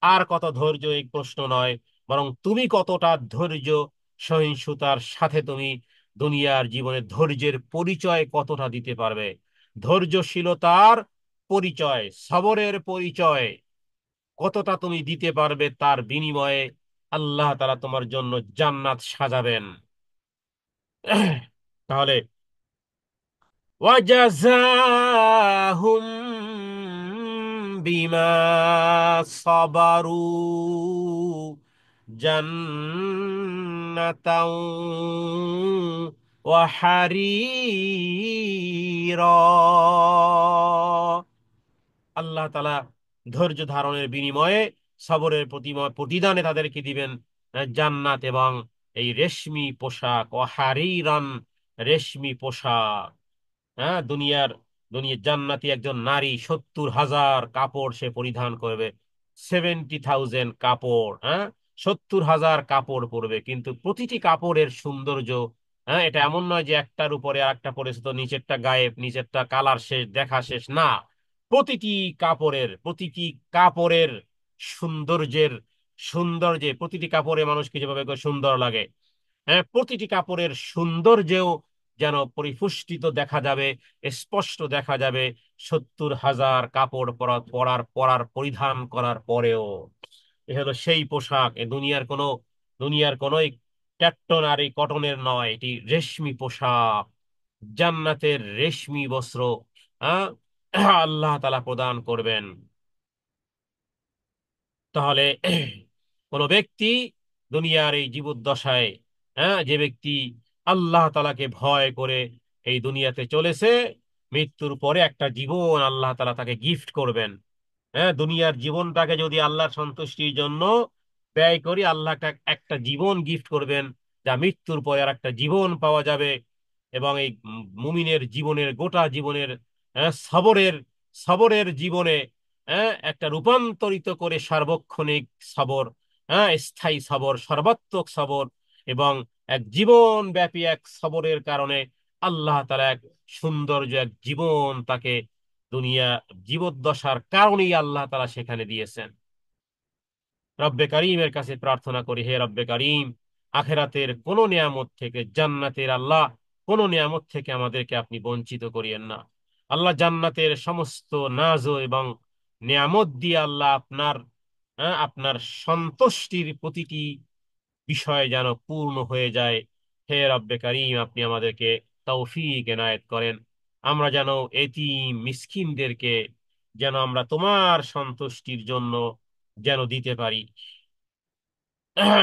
আর কত ধৈর্য, এই প্রশ্ন নয়, বরং তুমি কতটা ধৈর্য সহিষ্ণুতার সাথে তুমি দুনিয়ার জীবনে ধৈর্যের পরিচয় কতটা দিতে পারবে। ধৈর্যশীলতার পরিচয়, সবরের পরিচয় কতটা তুমি দিতে পারবে, তার বিনিময়ে আল্লাহ তাআলা তোমার জন্য জান্নাত সাজাবেন। তাহলে ওয়াজাযাহুম বিমা সাবারু জান্নাতাও ওয়া হারীরা। আল্লাহ তাআলা ধৈর্য ধারণের বিনিময়ে সবরের প্রতিদানে তাদেরকে দিবেন জান্নাত এবং এই রেশমি পোশাক, ও হারিরান, রেশমি পোশাক। হ্যাঁ, দুনিয়ার জান্নাতি একজন নারী 70,000 কাপড় সে পরিধান করবে, 70,000 কাপড়। হ্যাঁ, 70,000 কাপড় পরবে, কিন্তু প্রতিটি কাপড়ের সৌন্দর্য, এটা এমন নয় যে একটার উপরে আর একটা পরেছে তো নিচেরটা গায়েব, নিচেরটা কালার শেষ, দেখা শেষ না। প্রতিটি প্রতিটি কাপড়ের সৌন্দর্যের, প্রতিটি কাপড়ে মানুষকে যেভাবে করে সুন্দর লাগে, হ্যাঁ, প্রতিটি কাপড়ের সৌন্দর্যেও যেন পরিপুষ্টিত দেখা যাবে, স্পষ্ট দেখা যাবে। 70,000 কাপড় পরার পরিধান করার পরেও এ হলো সেই পোশাক। দুনিয়ার কোনো ক্যাটন আর এই কটনের নয়, এটি রেশমি পোশাক, জান্নাতের রেশমি বস্ত্র আহ আল্লাহ তাআলা প্রদান করবেন। তাহলে কোন ব্যক্তি দুনিয়ার এই জীবদ্দশায়, যে ব্যক্তি আল্লাহ তাআলাকে ভয় করে এই দুনিয়াতে চলেছে, মৃত্যুর পরে একটা জীবন আল্লাহ তাআলা তাকে গিফট করবেন। দুনিয়ার জীবনটাকে যদি আল্লাহর সন্তুষ্টির জন্য ব্যয় করি, আল্লাহ একটা জীবন গিফট করবেন, যা মৃত্যুর পরে আর একটা জীবন পাওয়া যাবে। এবং এই মুমিনের জীবনের, গোটা জীবনের, সবরের সবরের জীবনে একটা রূপান্তরিত করে সার্বক্ষণিক সবর, স্থায়ী সবর, সর্বাত্মক সবর, এবং এক জীবন ব্যাপী এক সবরের কারণে আল্লাহ তাআলা এক সৌন্দর্য, এক জীবন তাকে দুনিয়া জীবদ্দশার কারণেই আল্লাহ তাআলা সেখানে দিয়েছেন। রব্বে কারিমের কাছে প্রার্থনা করি, হে রব্বে কারিম, আখেরাতের কোন নিয়ামত থেকে, জান্নাতের আল্লাহ কোনো নিয়ামত থেকে আমাদেরকে আপনি বঞ্চিত করিয়েন না। আল্লাহ, জান্নাতের সমস্ত নাজ এবং নিয়ামত দিয়ে আল্লাহ আপনার সন্তুষ্টির প্রতিটি বিষয় যেন পূর্ণ হয়ে যায়। হে রব্বে কারীম, আপনি আমাদেরকে তৌফিক এনায়েত করেন। আমরা যেন এতিম মিসকিনদেরকে যেন আমরা তোমার সন্তুষ্টির জন্য যেন দিতে পারি।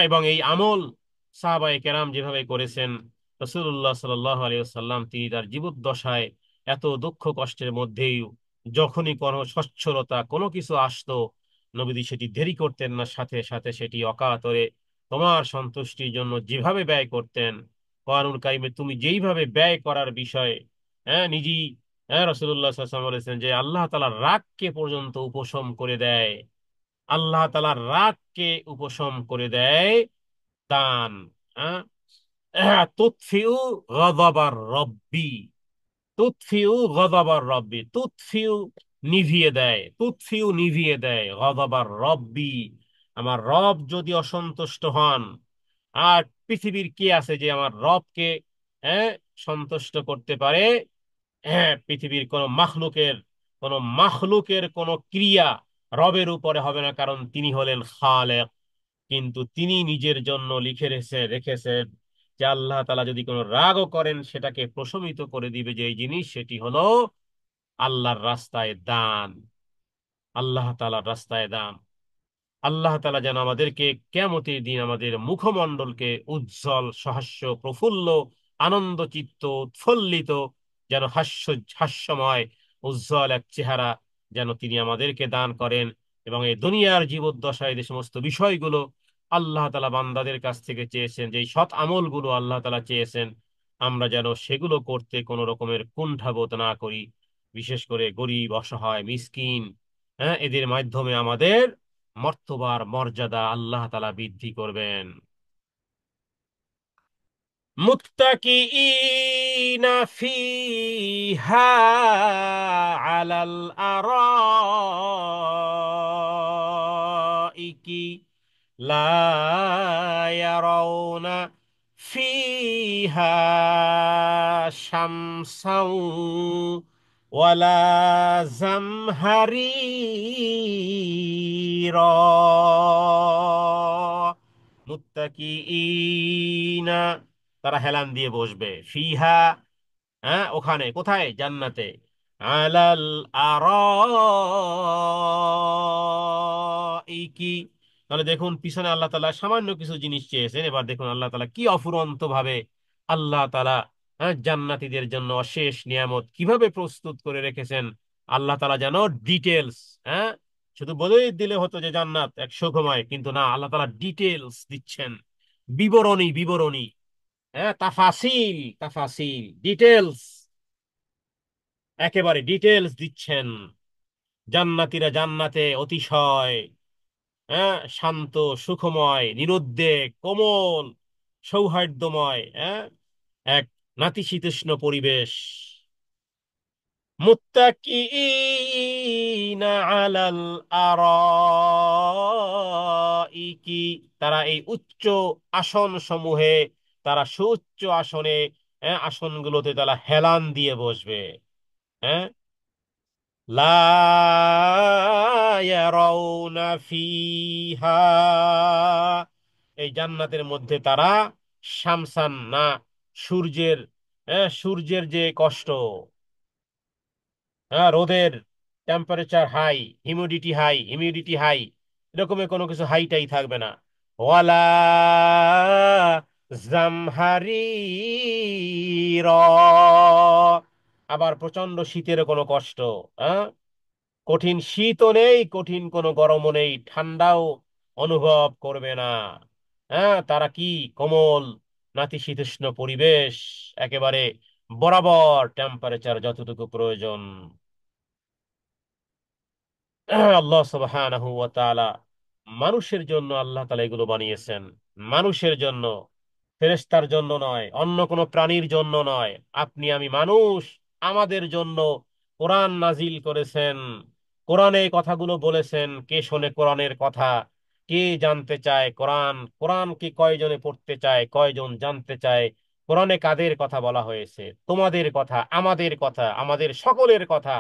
এবং এই আমল সাহাবায়ে কেরাম যেভাবে করেছেন, রাসূলুল্লাহ সাল্লাল্লাহু আলাইহি ওয়াসাল্লাম তিনি তার জীবদ্দশায় এত দুঃখ কষ্টের মধ্যেই যখনই কোনো সচ্ছলতা কোনো কিছু আসতো, নবীজি সেটি দেরি করতেন না, সাথে সাথে সেটি অকাতরে তোমার সন্তুষ্টির জন্য যেভাবে ব্যয় করতেন। কোরআনুল কারিমে তুমি যেইভাবে ব্যয় করার বিষয়ে নিজেই রাসূলুল্লাহ সাল্লাল্লাহু আলাইহি ওয়াসাল্লাম বলেছেন যে আল্লাহ তাআলা রাগকে পর্যন্ত উপশম করে দেয়। আল্লাহ তাআলার রাগকে উপশম করে দেয় দান। হ্যাঁ, তুতফিউ গযবার রব্বি, তুতফিউ গযবার রব্বি, তুতফিউ নিভিয়ে দেয়, তুতফিউ নিভিয়ে দেয় গযবার রব্বি। আমার রব যদি অসন্তুষ্ট হন, আর পৃথিবীর কি আছে যে আমার রবকে হ্যাঁ সন্তুষ্ট করতে পারে? পৃথিবীর কোন মাখলুকের কোন ক্রিয়া রবের উপরে হবে না, কারণ তিনি হলেন খালেক। কিন্তু তিনি নিজের জন্য লিখে রেখেছেন যে আল্লাহ তাআলা যদি কোনো রাগও করেন সেটাকে প্রশমিত করে দিবে, যে এই জিনিস সেটি হলো আল্লাহর রাস্তায় দান, আল্লাহ তাআলার রাস্তায় দান। আল্লাহ তাআলা যেন আমাদেরকে কিয়ামতের দিন আমাদের মুখমণ্ডলকে উজ্জ্বল সহাস্য প্রফুল্ল আনন্দচিত্ত উৎফুল্লিত যেন হাস্যময় উজ্জ্বল এক চেহারা যেন তিনি আমাদেরকে দান করেন। এবং এই দুনিয়ার জীবদ্দশায় যে সমস্ত বিষয়গুলো আল্লাহ তাআলা বান্দাদের কাছ থেকে চেয়েছেন, যে এই সৎ আমলগুলো আল্লাহ তাআলা চেয়েছেন, আমরা যেন সেগুলো করতে কোনো রকমের কুণ্ঠাবোধ না করি। বিশেষ করে গরিব অসহায় মিসকিন, এদের মাধ্যমে আমাদের মর্তবার মর্যাদা আল্লাহ তাআলা বৃদ্ধি করবেন। মুত্তাকিঈনা ফিহা আলাল আরাইকি লা ইয়ারাউনা ফিহা শামসাও ওয়ালা জামহারিরা। মুত্তাকিঈনা, তারা হেলান দিয়ে বসবে, ফিহা, ওখানে, কোথায়? জান্নাতে। আলাল আরাইকি, তাহলে দেখুন পিছনে আল্লাহ তাআলা সামান্য কিছু জিনিস চেয়েছেন, এবার দেখুন আল্লাহ তাআলা কি অফুরন্ত ভাবে আল্লাহ তাআলা জান্নাতীদের জন্য অশেষ নিয়ামত কিভাবে প্রস্তুত করে রেখেছেন। আল্লাহ তাআলা যেন ডিটেলস, হ্যাঁ শুধু বলেই দিলে হতো যে জান্নাত এক সুখময়, কিন্তু না, আল্লাহ তাআলা ডিটেলস দিচ্ছেন, বিবরণী বিবরণী, তাফাসিল তাফাসিল, ডিটেলস, একেবারে ডিটেলস দিচ্ছেন। জান্নাতীরা জান্নাতে অতিশয় শান্ত সুখময় নিরুদ্বেগ কোমল সৌহার্দ্যময় এক নাতিশীতোষ্ণ পরিবেশ। মুত্তাকিঈনা আলাল আরাইকি, তারা এই উচ্চ আসন সমূহে, তারা সুউচ্চ আসনে, আসনগুলোতে তারা হেলান দিয়ে বসবে। হ্যাঁ, লা ইয়ারাউনা ফিহা, এই জান্নাতের মধ্যে তারা শামসান না, সূর্যের, সূর্যের যে কষ্ট, রোদের টেম্পারেচার হাই, হিউমিডিটি হাই, এরকমের কোনো কিছু হাইটাই থাকবে না। ওয়ালা জামহারির, আবার প্রচন্ড শীতের কোনো কষ্ট, হ্যাঁ কঠিন শীতও নেই, কঠিন কোনো গরমও নেই, ঠান্ডাও অনুভব করবে না। তারা কি কোমল নাতিশীতোষ্ণ পরিবেশ, একেবারে বরাবর টেম্পারেচার যতটুকু প্রয়োজন। আল্লাহ সুবহানাহু ওয়া তাআলা মানুষের জন্য আল্লাহ তাআলা এগুলো বানিয়েছেন, মানুষের জন্য, ফেরেশতার জন্য নয়, অন্য কোনো প্রাণীর জন্য নয়। আপনি আমি মানুষ, আমাদের জন্য কোরআন নাজিল করেছেন। কোরআনে এই কথাগুলো বলেছেন, কে শোনে কোরআনের কথা? কে জানতে চায় কোরআন? কোরআন কি কয়জনে পড়তে চায়, কয়জন জানতে চায়? কোরআনে কাদের কথা বলা হয়েছে? তোমাদের কথা, আমাদের কথা, আমাদের সকলের কথা।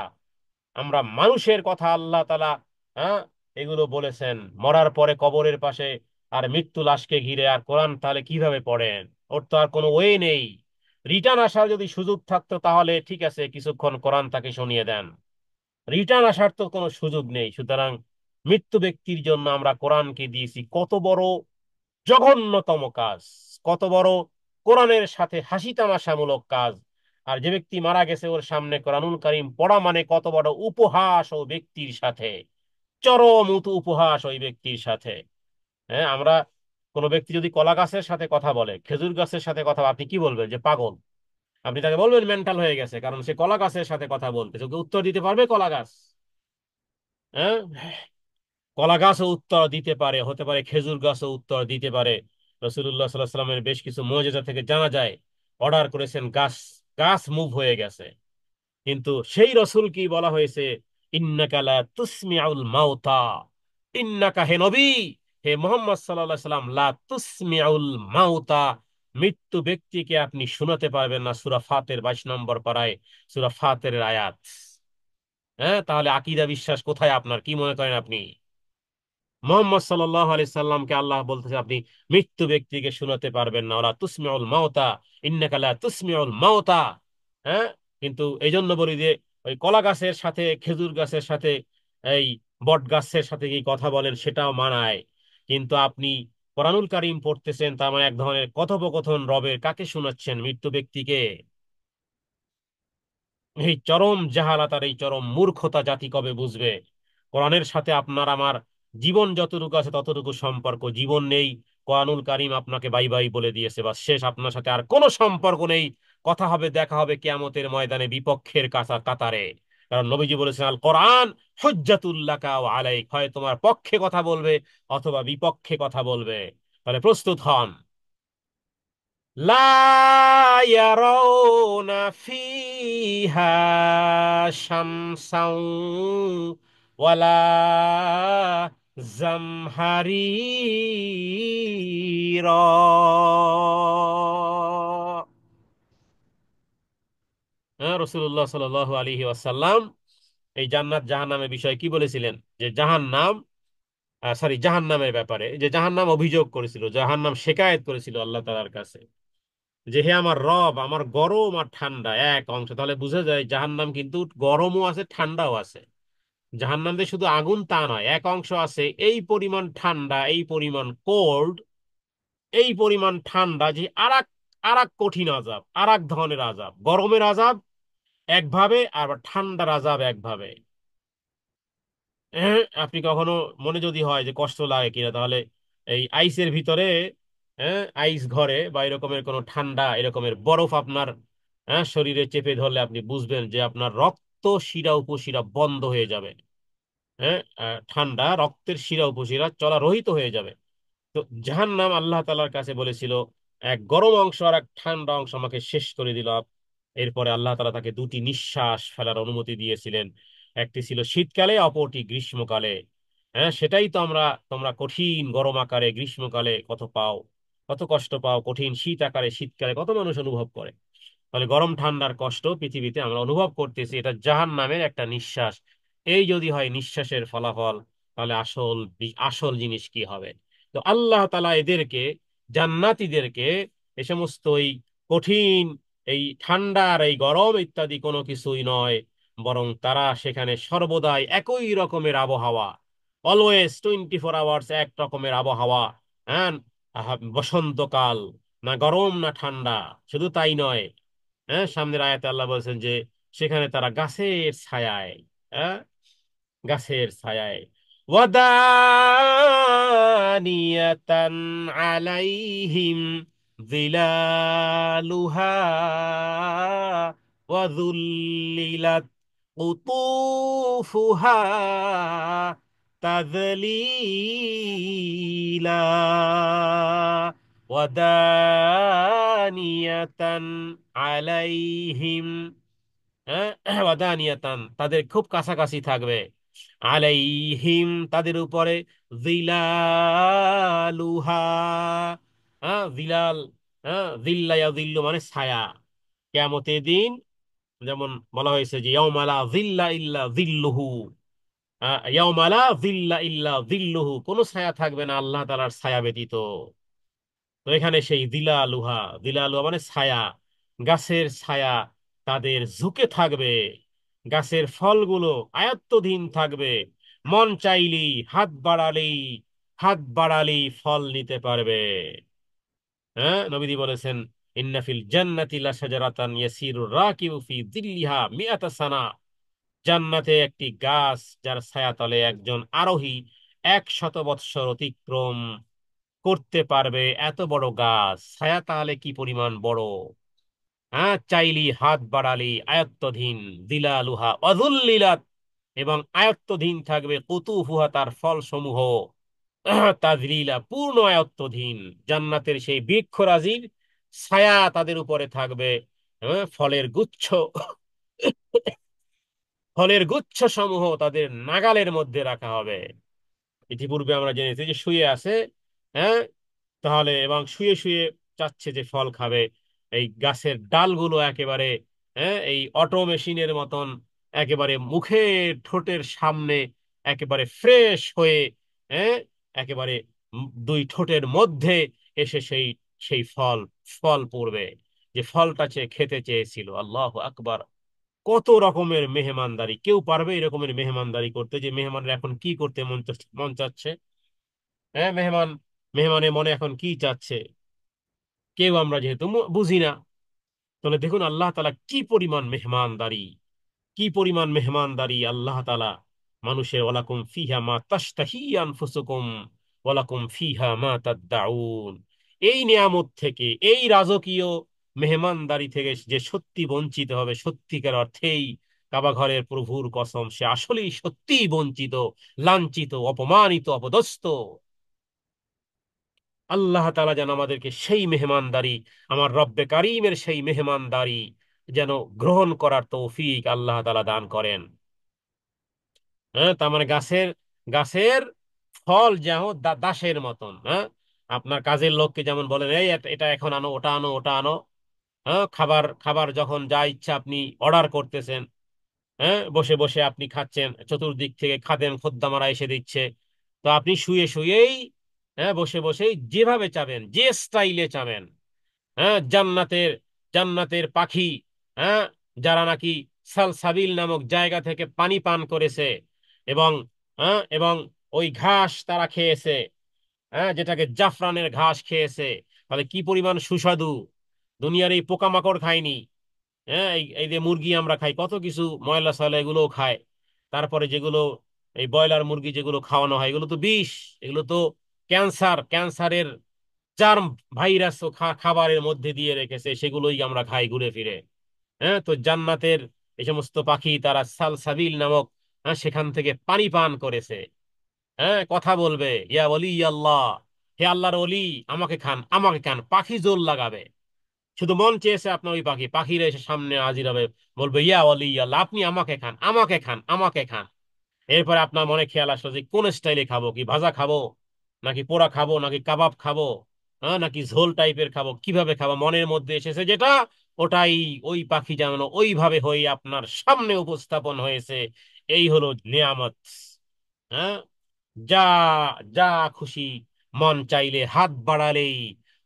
আমরা মানুষের কথা আল্লাহ তাআলা, হ্যাঁ, এগুলো বলেছেন। মরার পরে কবরের পাশে আর মৃত্যু লাশকে ঘিরে আর কোরআন তাহলে কিভাবে পড়েন? ওর তো আর কোনো ওয়ে নেই। রিটার্ন আসার যদি সুযোগ থাকতো তাহলে ঠিক আছে, কিছুক্ষণ কোরআন তাকে শুনিয়ে দেন। রিটার্ন আসার তো কোনো সুযোগ নেই। সুতরাং মৃত্যু ব্যক্তির জন্য আমরা কোরআনকে দিয়েছি কত বড় জঘন্যতম কাজ, কত বড় কোরআনের সাথে হাসি তামাশামূলক কাজ। আর যে ব্যক্তি মারা গেছে ওর সামনে কোরআনুল কারীম পড়া মানে কত বড় উপহাস ও ব্যক্তির সাথে, চরম উপহাস ওই ব্যক্তির সাথে। হ্যাঁ, আমরা কোনো ব্যক্তি যদি কলা গাছের সাথে কথা বলে, খেজুর গাছের সাথে কথা আপনি কি বলবেন? যে পাগল। আপনি তাকে বলবেন মেন্টাল হয়ে গেছে, কারণ সে কলা গাছের সাথে কথা বলতেছে। ওকে উত্তর দিতে পারবে কলা গাছ? হ্যাঁ, কলা গাছও উত্তর দিতে পারে, হতে পারে খেজুর গাছও উত্তর দিতে পারে। রসুল্লাহ সাল্লাহ সাল্লামের বেশ কিছু মুজিজা থেকে জানা যায়, অর্ডার করেছেন, গাছ গাছ মুভ হয়ে গেছে। কিন্তু সেই রসুল কি বলা হয়েছে? ইন্নাকা লা তুসমিউল মাউতা, ইন্নাকা, হে নবী, হে মোহাম্মদ সাল্লাল্লাহু আলাইহি সাল্লাম, লা তুসমিউল মাউতা, মৃত্যু ব্যক্তিকে আপনি শোনাতে পারবেন না। সূরা ফাতির 22 নম্বর পারায়, সূরা ফাতিরের আয়াত। হ্যাঁ, তাহলে আকীদা বিশ্বাস কোথায় আপনার? কি মনে করেন আপনি? মোহাম্মদ সাল্লাল্লাহু আলাইহি সাল্লামকে আল্লাহ বলতেছে আপনি মৃত্যু ব্যক্তিকে শোনাতে পারবেন না, ওলা তুসমিউল মাউতা, ইন্নাকা লা তুসমিউল মাউতা। হ্যাঁ, কিন্তু এই জন্য বলি যে ওই কলা গাছের সাথে, খেজুর গাছের সাথে, এই বট গাছের সাথে কি কথা বলেন সেটাও মানায়। কিন্তু আপনি কোরআনুল কারীম পড়তেছেন, তার মানে এক ধরনের কথোপকথন রবের। কাকে শোনাচ্ছেন? মৃত্যু ব্যক্তিকে। এই চরম জাহালাত আর এই চরম মূর্খতা জাতি কবে বুঝবে? কোরআনের সাথে আপনার আমার জীবন যতটুকু আছে ততটুকু সম্পর্ক। জীবন নেই, কোরআনুল কারীম আপনাকে বাই বাই বলে দিয়েছে, বা শেষ। আপনার সাথে আর কোনো সম্পর্ক নেই। কথা হবে, দেখা হবে কিয়ামতের ময়দানে বিপক্ষের কাতারে। কারণ নবীজি বলেছেন, আল কোরআন হুজ্জাতুল লাকা ওয়া আলাইক, হয় তোমার পক্ষে কথা বলবে অথবা বিপক্ষে কথা বলবে। তাহলে প্রস্তুত হন। লা ইয়ারাউনা ফিহা শামসাও ওয়ালা জামহারিরা। হ্যাঁ, রাসূলুল্লাহ সাল্লাল্লাহু আলাইহি ওয়াসাল্লাম এই জান্নাত জাহান্নামের বিষয়ে কি বলেছিলেন? যে জাহান্নাম, সরি, জাহান্নামের ব্যাপারে, যে জাহান্নাম অভিযোগ করেছিল, জাহান্নাম শিকায়েত করেছিল আল্লাহ তাআলার কাছে, যে হে আমার রব, আমার গরম আর ঠান্ডা এক অংশ। তাহলে বোঝা যায় জাহান্নাম কিন্তু গরমও আছে, ঠান্ডাও আছে। জাহান্নাম যে শুধু আগুন তা নয়, এক অংশ আছে এই পরিমাণ ঠান্ডা, এই পরিমাণ কোল্ড, এই পরিমাণ ঠান্ডা যে আর এক কঠিন আযাব, আর এক ধরনের আযাব। গরমের আযাব একভাবে, আর ঠান্ডার আযাব একভাবে। আপনি কখনো মনে যদি হয় যে কষ্ট লাগে কিনা, তাহলে এই আইসের ভিতরে, আইস ঘরে বা এরকমের কোনো ঠান্ডা, এরকমের বরফ আপনার শরীরে চেপে ধরলে আপনি বুঝবেন যে আপনার রক্ত শিরা উপশিরা বন্ধ হয়ে যাবে। ঠান্ডা রক্তের শিরা উপশিরা চলা রহিত হয়ে যাবে। তো জাহান্নাম আল্লাহ তাআলার কাছে বলেছিল, এক গরম অংশ আর এক ঠান্ডা অংশ আমাকে শেষ করে দিল। এরপরে আল্লাহ তাআলা তাকে দুটি নিঃশ্বাস ফেলার অনুমতি দিয়েছিলেন। একটি ছিল শীতকালে, অপরটি গ্রীষ্মকালে। হ্যাঁ, সেটাই তো তোমরা কঠিন গরম আকারে গ্রীষ্মকালে কত পাও, কত কষ্ট পাও, কঠিন শীত আকারে শীতকালে কত মানুষ অনুভব করে। তাহলে গরম ঠান্ডার কষ্ট পৃথিবীতে আমরা অনুভব করতেছি, এটা জাহান্নামের একটা নিঃশ্বাস। এই যদি হয় নিঃশ্বাসের ফলাফল, তাহলে আসল জিনিস কি হবে? তো আল্লাহ তাআলা এদেরকে, জান্নাতীদেরকে, এ সমস্ত এই কঠিন, এই ঠান্ডা আর এই গরম ইত্যাদি কোনো কিছুই নয়, বরং তারা সেখানে সর্বদাই একই রকমের আবহাওয়া, অলওয়েজ 24 আওয়ার্স এক রকমের আবহাওয়া। হ্যাঁ, বসন্তকাল, না গরম না ঠান্ডা। শুধু তাই নয়, সামনের আয়াতে আল্লাহ বলছেন যে সেখানে তারা গাছের ছায়ায়, হ্যাঁ, গাছের ছায়ায়, ওয়াদানিয়াতান আলাইহিম যিলালুহা ওয়াযুল্লিলাত কুতুফুহা তাযলীলা। ওয়াদানিয়াতান আলাইহিম, ওয়াদানিয়াতান, তাদের খুব কাছাকাছি থাকবে, আলাইহিম, তাদের উপরে, জিলালুহা, জিলাল, হ্যাঁ, জিল্লা ইয়াজিল্লু মানে ছায়া। কিয়ামতের দিন যেমন বলা হয়েছে যে ইয়াউমা লা জিল্লা ইল্লা জিল্লুহু, ইয়াউমা লা জিল্লা ইল্লা জিল্লুহু, কোনো ছায়া থাকবে না আল্লাহ তাআলার ছায়া ব্যতীত। তো এখানে সেই দিলালুহা, দিলালুহা মানে ছায়া, গাছের ছায়া তাদের ঝুঁকে থাকবে, গাছের ফলগুলো আয়ত্তধীন থাকবে, মন চাইলেই হাত বাড়ালেই ফল নিতে পারবে। হ্যাঁ, নবীজি বলেছেন ইন্না ফিল জান্নাতি লাশাজারাতান ইয়াসিরুর রাকিবু ফি যিল্লিহা মিআতা সানা, জান্নাতে একটি গাছ যার ছায়াতলে একজন আরোহী 100 বৎসর অতিক্রম করতে পারবে। এত বড় গাছ, ছায়া তাহলে কি পরিমাণ বড়! হ্যাঁ, চাইলি হাত বাড়ালি আয়ত্তধীন, দিলালুহা অযুল্লিলাত, এবং আয়ত্তধীন থাকবে কুতুফুহা তার ফল সমূহ, তাজলিলা পূর্ণ আয়ত্তধীন। জান্নাতের সেই বৃক্ষরাজির ছায়া তাদের উপরে থাকবে। ফলের গুচ্ছ, ফলের গুচ্ছ সমূহ তাদের নাগালের মধ্যে রাখা হবে। ইতিপূর্বে আমরা জেনেছি যে শুয়ে আছে, হ্যাঁ, তাহলে এবং শুয়ে শুয়ে চাচ্ছে যে ফল খাবে, এই গাছের ডালগুলো একেবারে, হ্যাঁ, এই অটো মেশিনের মতন একেবারে মুখের ঠোঁটের সামনে একেবারে ফ্রেশ হয়ে, হ্যাঁ, একেবারে দুই ঠোঁটের মধ্যে এসে সেই সেই ফল ফল পড়বে, যে ফলটা খেতে চেয়েছিল। আল্লাহ আকবার! কত রকমের মেহমানদারি! কেউ পারবে এরকমের মেহমানদারি করতে? যে মেহমানরা এখন কি করতে মন চাচ্ছে? হ্যাঁ, মেহমানের মনে এখন কি চাচ্ছে, কেউ আমরা যেহেতু বুঝি না। তাহলে দেখুন আল্লাহ তাআলা কি পরিমাণ মেহমানদারি, কি পরিমাণ মেহমানদারি আল্লাহ তাআলা মানুষের। ওয়ালাকুম ফিহা মা তাশতাহি আনফুসুকুম ওয়ালাকুম ফিহা মা তাদদাউন। এই নিয়ামত থেকে, এই রাজকীয় মেহমানদারি থেকে যে সত্যি বঞ্চিত হবে, সত্যিকার অর্থেই কাবা ঘরের প্রভুর কসম, সে আসলেই সত্যিই বঞ্চিত, লাঞ্ছিত, অপমানিত, অপদস্থ। আল্লাহ তাআলা যেন আমাদেরকে সেই মেহমানদারি, আমার রব্বে কারিমের সেই মেহমানদারি যেন গ্রহণ করার তৌফিক আল্লাহ তাআলা দান করেন। হ্যাঁ, তার মানে গাছের গাছের ফল যেন দাসের মতন। হ্যাঁ, আপনার কাজের লোককে যেমন বলেন এই এটা এখন আনো, ওটা আনো, ওটা আনো। হ্যাঁ, খাবার খাবার যখন যা ইচ্ছা আপনি অর্ডার করতেছেন, হ্যাঁ, বসে বসে আপনি খাচ্ছেন, চতুর্দিক থেকে খাদেম খোদ্দামারা এসে দিচ্ছে। তো আপনি শুয়ে শুয়েই, হ্যাঁ, বসে বসেই যেভাবে চাবেন, যে স্টাইলে চাবেন, হ্যাঁ, জান্নাতের পাখি, হ্যাঁ, যারা নাকি সালসাবিল নামক জায়গা থেকে পানি পান করেছে, এবং এবং ওই ঘাস তারা খেয়েছে, হ্যাঁ, যেটাকে জাফরানের ঘাস খেয়েছে, তাহলে কি পরিমাণ সুস্বাদু! দুনিয়ার এই পোকামাকড় খায়নি। হ্যাঁ, এই এই যে মুরগি আমরা খাই, কত কিছু ময়লা সয়লা এগুলোও খায়। তারপরে যেগুলো এই ব্রয়লার মুরগি যেগুলো খাওয়ানো হয়, এগুলো তো বিষ, এগুলো তো ক্যান্সারের জার্ম ভাইরাস ও খাবারের মধ্যে দিয়ে রেখেছে, সেগুলোই আমরা খাই ঘুরে ফিরে। হ্যাঁ, তো জান্নাতের এই সমস্ত পাখি তারা সালসাবিল নামক, হ্যাঁ, সেখান থেকে পানি পান করেছে। হ্যাঁ, কথা বলবে, ইয়া ওলি আল্লাহ, হে আল্লাহর ওলি, আমাকে খান, আমাকে খান, পাখি জোর লাগাবে। শুধু মন চেয়েছে আপনার ওই পাখি, পাখিরা এসে সামনে হাজির হবে, বলবে ইয়া ওলি আল্লাহ, আপনি আমাকে খান, আমাকে খান, আমাকে খান। এরপরে আপনার মনে খেয়াল আসলো যে কোন স্টাইলে খাবো, কি ভাজা খাবো, নাকি পোড়া খাবো, নাকি কাবাব খাবো, হ্যাঁ, নাকি ঝোল টাইপের খাবো, কিভাবে খাবো? মনের মধ্যে এসেছে যেটা, ওটাই ওই পাখি যেমন ওইভাবে হয়ে আপনার সামনে উপস্থাপন হয়েছে। এই হলো নিয়ামত। হ্যাঁ, যা যা খুশি, মন চাইলে হাত বাড়ালেই,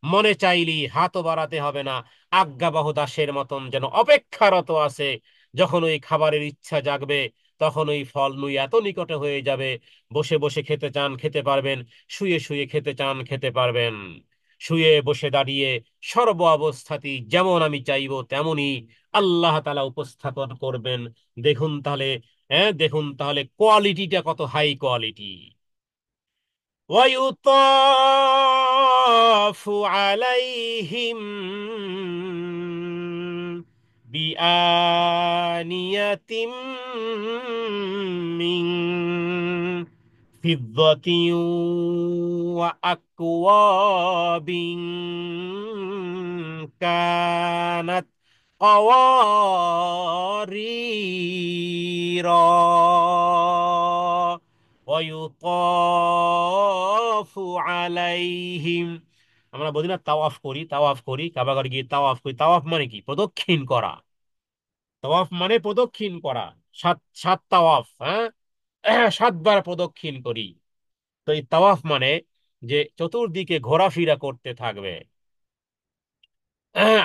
মনে চাইলেই হাতও বাড়াতে হবে না, আজ্ঞাবহ দাসের মতন যেন অপেক্ষারত আছে। যখন ওই খাবারের ইচ্ছা জাগবে, তখন ওই ফল নুই এত নিকটে হয়ে যাবে, বসে বসে খেতে চান খেতে পারবেন, শুয়ে শুয়ে খেতে চান খেতে পারবেন। শুয়ে বসে দাঁড়িয়ে সর্ব অবস্থাতেই যেমন আমি চাইবো তেমনই আল্লাহ তাআলা উপস্থাপন করবেন। দেখুন তাহলে, হ্যাঁ, দেখুন তাহলে কোয়ালিটিটা কত হাই কোয়ালিটি। ويطاف عليهم بآنية من فضة وأكواب كانت قواريرا ويطاف عليهم আমরা বলি না তাওয়াফ করি, তাওয়াফ করি, কাবা ঘরে গিয়ে তাওয়াফ করি। তাওয়াফ মানে কি? প্রদক্ষিণ করা। তাওয়াফ মানে প্রদক্ষিণ করা। সাত সাত তাওয়াফ, হ্যাঁ, 7 বার প্রদক্ষিণ করি। তো এই তাওয়াফ মানে যে চতুর্দিকে ঘোরাফেরা করতে থাকবে,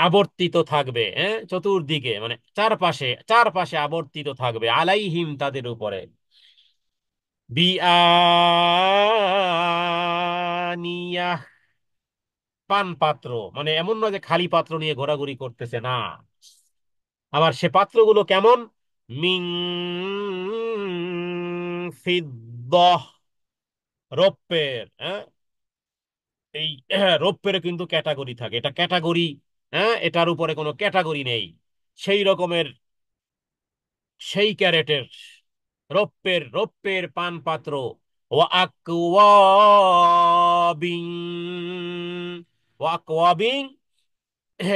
আবর্তিত থাকবে, হ্যাঁ, চতুর্দিকে মানে চারপাশে চারপাশে আবর্তিত থাকবে, আলাইহিম তাদের উপরে, বিআনিয়াহ, পান পাত্র, মানে এমন না যে খালি পাত্র নিয়ে ঘোরাঘুরি করতেছে, না। আবার সে পাত্রগুলো কেমন? মিং ফিদ্দহ, রৌপ্যের, হ্যাঁ। এই রৌপ্যের কিন্তু ক্যাটাগরি থাকে, এটা ক্যাটাগরি, হ্যাঁ, এটার উপরে কোনো ক্যাটাগরি নেই। সেই রকমের, সেই ক্যারেটের, রৌপ্যের পান পাত্র। ওয়া আকওয়াবিং, ওয়া আকওয়াবিং,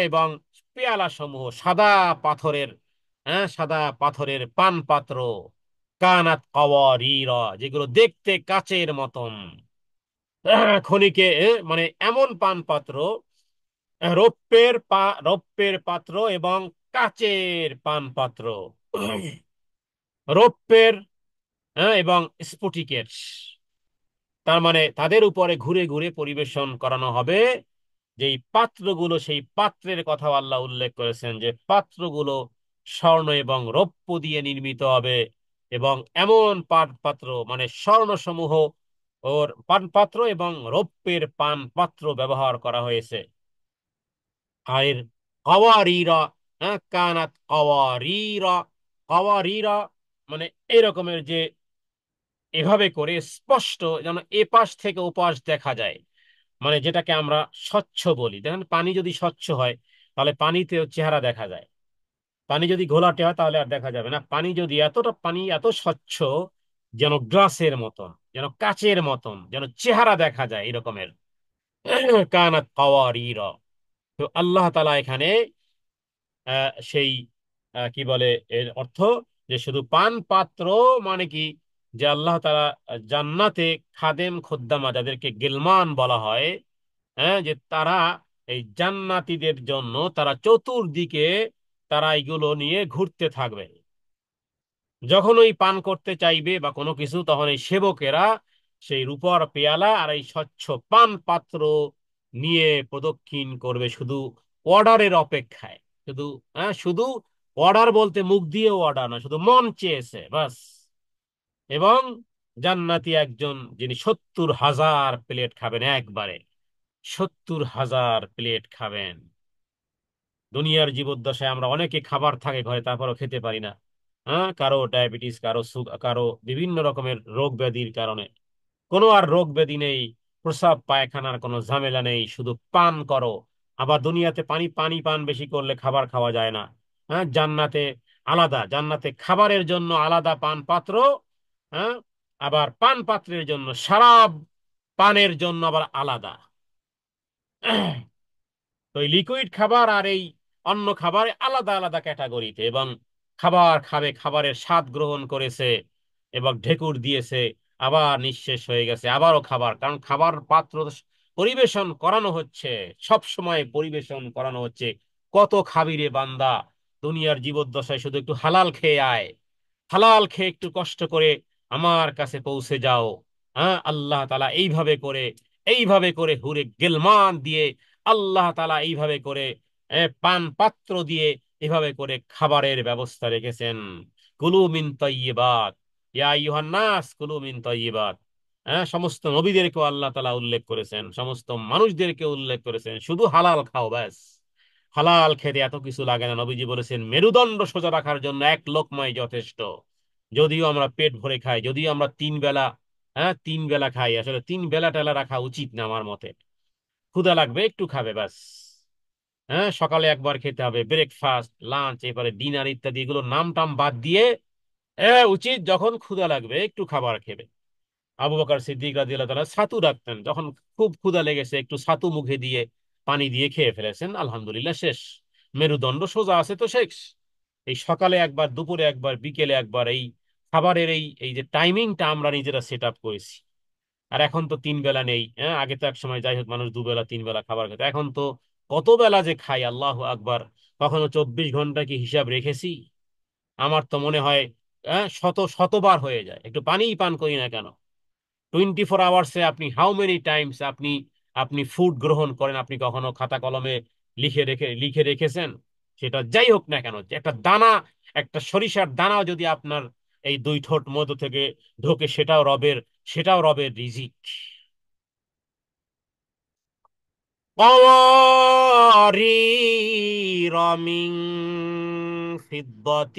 এবং পেয়ালা সমূহ সাদা পাথরের, হ্যাঁ, সাদা পাথরের পান পাত্র। কানাত কাওয়ারিরা, যেগুলো দেখতে কাচের মতন, খনিকে, মানে এমন পান পাত্র, রৌপ্যের পাত্র এবং কাচের পান পাত্র, রৌপ্যের, হ্যাঁ, এবং স্ফটিকের। তার মানে তাদের উপরে ঘুরে ঘুরে পরিবেশন করানো হবে। যেই পাত্রগুলো, সেই পাত্রের কথা আল্লাহ উল্লেখ করেছেন যে পাত্রগুলো স্বর্ণ এবং রৌপ্য দিয়ে নির্মিত হবে। এবং এমন পান পাত্র, মানে স্বর্ণ সমূহ ওর পান পাত্র এবং রৌপ্যের পান পাত্র ব্যবহার করা হয়েছে। আর কাওয়ারিরা, হ্যাঁ, কানাত কাওয়ারিরা, কাওয়ারিরা মানে এরকমের যে এভাবে করে স্পষ্ট যেন এপাশ থেকে ওপাশ দেখা যায়, মানে যেটাকে আমরা স্বচ্ছ বলি। দেখেন পানি যদি স্বচ্ছ হয় তাহলে পানিতেও চেহারা দেখা যায়। পানি যদি ঘোলাটে হয় তাহলে আর দেখা যাবে না। পানি যদি এতটা, পানি এত স্বচ্ছ যেন গ্লাসের মতন, যেন কাচের মতন, যেন চেহারা দেখা যায় এরকমের। কানাত কাওয়ারিরা। তো আল্লাহ তাআলা এখানে সেই কি বলে এর অর্থ, যে শুধু পান পাত্র মানে কি, যে আল্লাহ তাআলা জান্নাতে খাদেম খোদ্দামা, যাদেরকে গিলমান বলা হয়, হ্যাঁ, যে তারা এই জান্নাতীদের জন্য তারা চতুর্দিকে তারা এগুলো নিয়ে ঘুরতে থাকবে। যখন ওই পান করতে চাইবে বা কোনো কিছু, তখন এই সেবকেরা সেই রূপর পেয়ালা আর এই স্বচ্ছ পান পাত্র নিয়ে প্রদক্ষিণ করবে, শুধু অর্ডারের অপেক্ষায়। শুধু, হ্যাঁ, শুধু অর্ডার বলতে মুখ দিয়ে অর্ডার না, শুধু মন চেয়েছে বাস। এবং জান্নাতি একজন, যিনি 70,000 প্লেট খাবেন একবারে, 70,000 প্লেট খাবেন। দুনিয়ার জীবদ্দশায় আমরা অনেকে খাবার থাকে ঘরে, তারপরও খেতে পারি না, হ্যাঁ, কারো ডায়াবেটিস, কারো কারো বিভিন্ন রকমের রোগ ব্যাধির কারণে। কোনো আর রোগ ব্যাধি নেই, প্রসাব পায়খানার কোনো ঝামেলা নেই, শুধু পান করো। আবার দুনিয়াতে পানি পানি পান বেশি করলে খাবার খাওয়া যায় না, হ্যাঁ। জান্নাতে আলাদা, জান্নাতে খাবারের জন্য আলাদা পান পাত্র, হ্যাঁ, আবার পান পাত্রের জন্য, শরাব পানের জন্য আবার আলাদা। তো এই লিকুইড খাবার আর এই অন্য খাবার আলাদা আলাদা ক্যাটাগরিতে। এবং খাবার খাবে, খাবারের স্বাদ গ্রহণ করেছে এবং ঢেকুর দিয়েছে, আবার নিঃশেষ হয়ে গেছে, আবারও খাবার, কারণ খাবার পাত্র পরিবেশন করানো হচ্ছে, সব সময় পরিবেশন করানো হচ্ছে। কত খাবি রে বান্দা, দুনিয়ার জীবদ্দশায় শুধু একটু হালাল খেয়ে আয়, হালাল খেয়ে একটু কষ্ট করে আমার কাছে পৌঁছে যাও। হ্যাঁ, আল্লাহ তাআলা এইভাবে করে, এইভাবে করে হুরে গেলমান দিয়ে, আল্লাহ তাআলা এইভাবে করে পান পাত্র দিয়ে, এভাবে করে খাবারের ব্যবস্থা রেখেছেন। কুলু মিন তাইয়্যিবাত, ইয়া আইয়ুহান নাস কুলু মিন তাইয়্যিবাত। হ্যাঁ, সমস্ত নবীদেরকেও আল্লাহ তাআলা উল্লেখ করেছেন, সমস্ত মানুষদেরকে উল্লেখ করেছেন, শুধু হালাল খাও ব্যাস। হালাল খেতে এত কিছু লাগে না। নবীজি বলেছেন মেরুদণ্ড সোজা রাখার জন্য এক লোকমাই যথেষ্ট। যদিও আমরা পেট ভরে খাই, যদিও আমরা 3 বেলা, হ্যাঁ, 3 বেলা খাই, আসলে 3 বেলা টেলা রাখা উচিত না আমার মতে। ক্ষুধা লাগবে একটু খাবে ব্যাস। হ্যাঁ, সকালে একবার খেতে হবে, ব্রেকফাস্ট, লাঞ্চ, এবারে ডিনার ইত্যাদি, এগুলো নাম টাম বাদ দিয়ে উচিত যখন ক্ষুধা লাগবে একটু খাবার খেবে। আবু বকর সিদ্দিক রাদিয়াল্লাহু তাআলা ছাতু রাখতেন, যখন খুব ক্ষুধা লেগেছে একটু ছাতু মুখে দিয়ে পানি দিয়ে খেয়ে ফেলেছেন, আলহামদুলিল্লাহ, শেষ। মেরুদণ্ড সোজা আছে তো শেষ। এই সকালে একবার, দুপুরে একবার, বিকেলে একবার, এই খাবারের এই এই যে টাইমিংটা আমরা নিজেরা সেট আপ করেছি, আর এখন তো 3 বেলা নেই। হ্যাঁ, আগে তো এক সময় যাই হোক মানুষ 2 বেলা 3 বেলা খাবার খেত, এখন তো কত বেলা যে খাই, আল্লাহ আকবার। কখনো 24 ঘন্টা কি হিসাব রেখেছি? আমার তো মনে হয় শত শতবার হয়ে যায়, একটু পানিই পান করি না কেন। 24 আওয়ার্সে আপনি হাউ মেনি টাইমস আপনি আপনি ফুড গ্রহণ করেন, আপনি কখনো খাতা কলমে লিখে রেখেছেন? সেটা যাই হোক না কেন, যে একটা দানা, একটা সরিষার দানাও যদি আপনার এই 2 ঠোঁট মধ্য থেকে ঢোকে, সেটাও রবের রিজিক। قوارير من فضة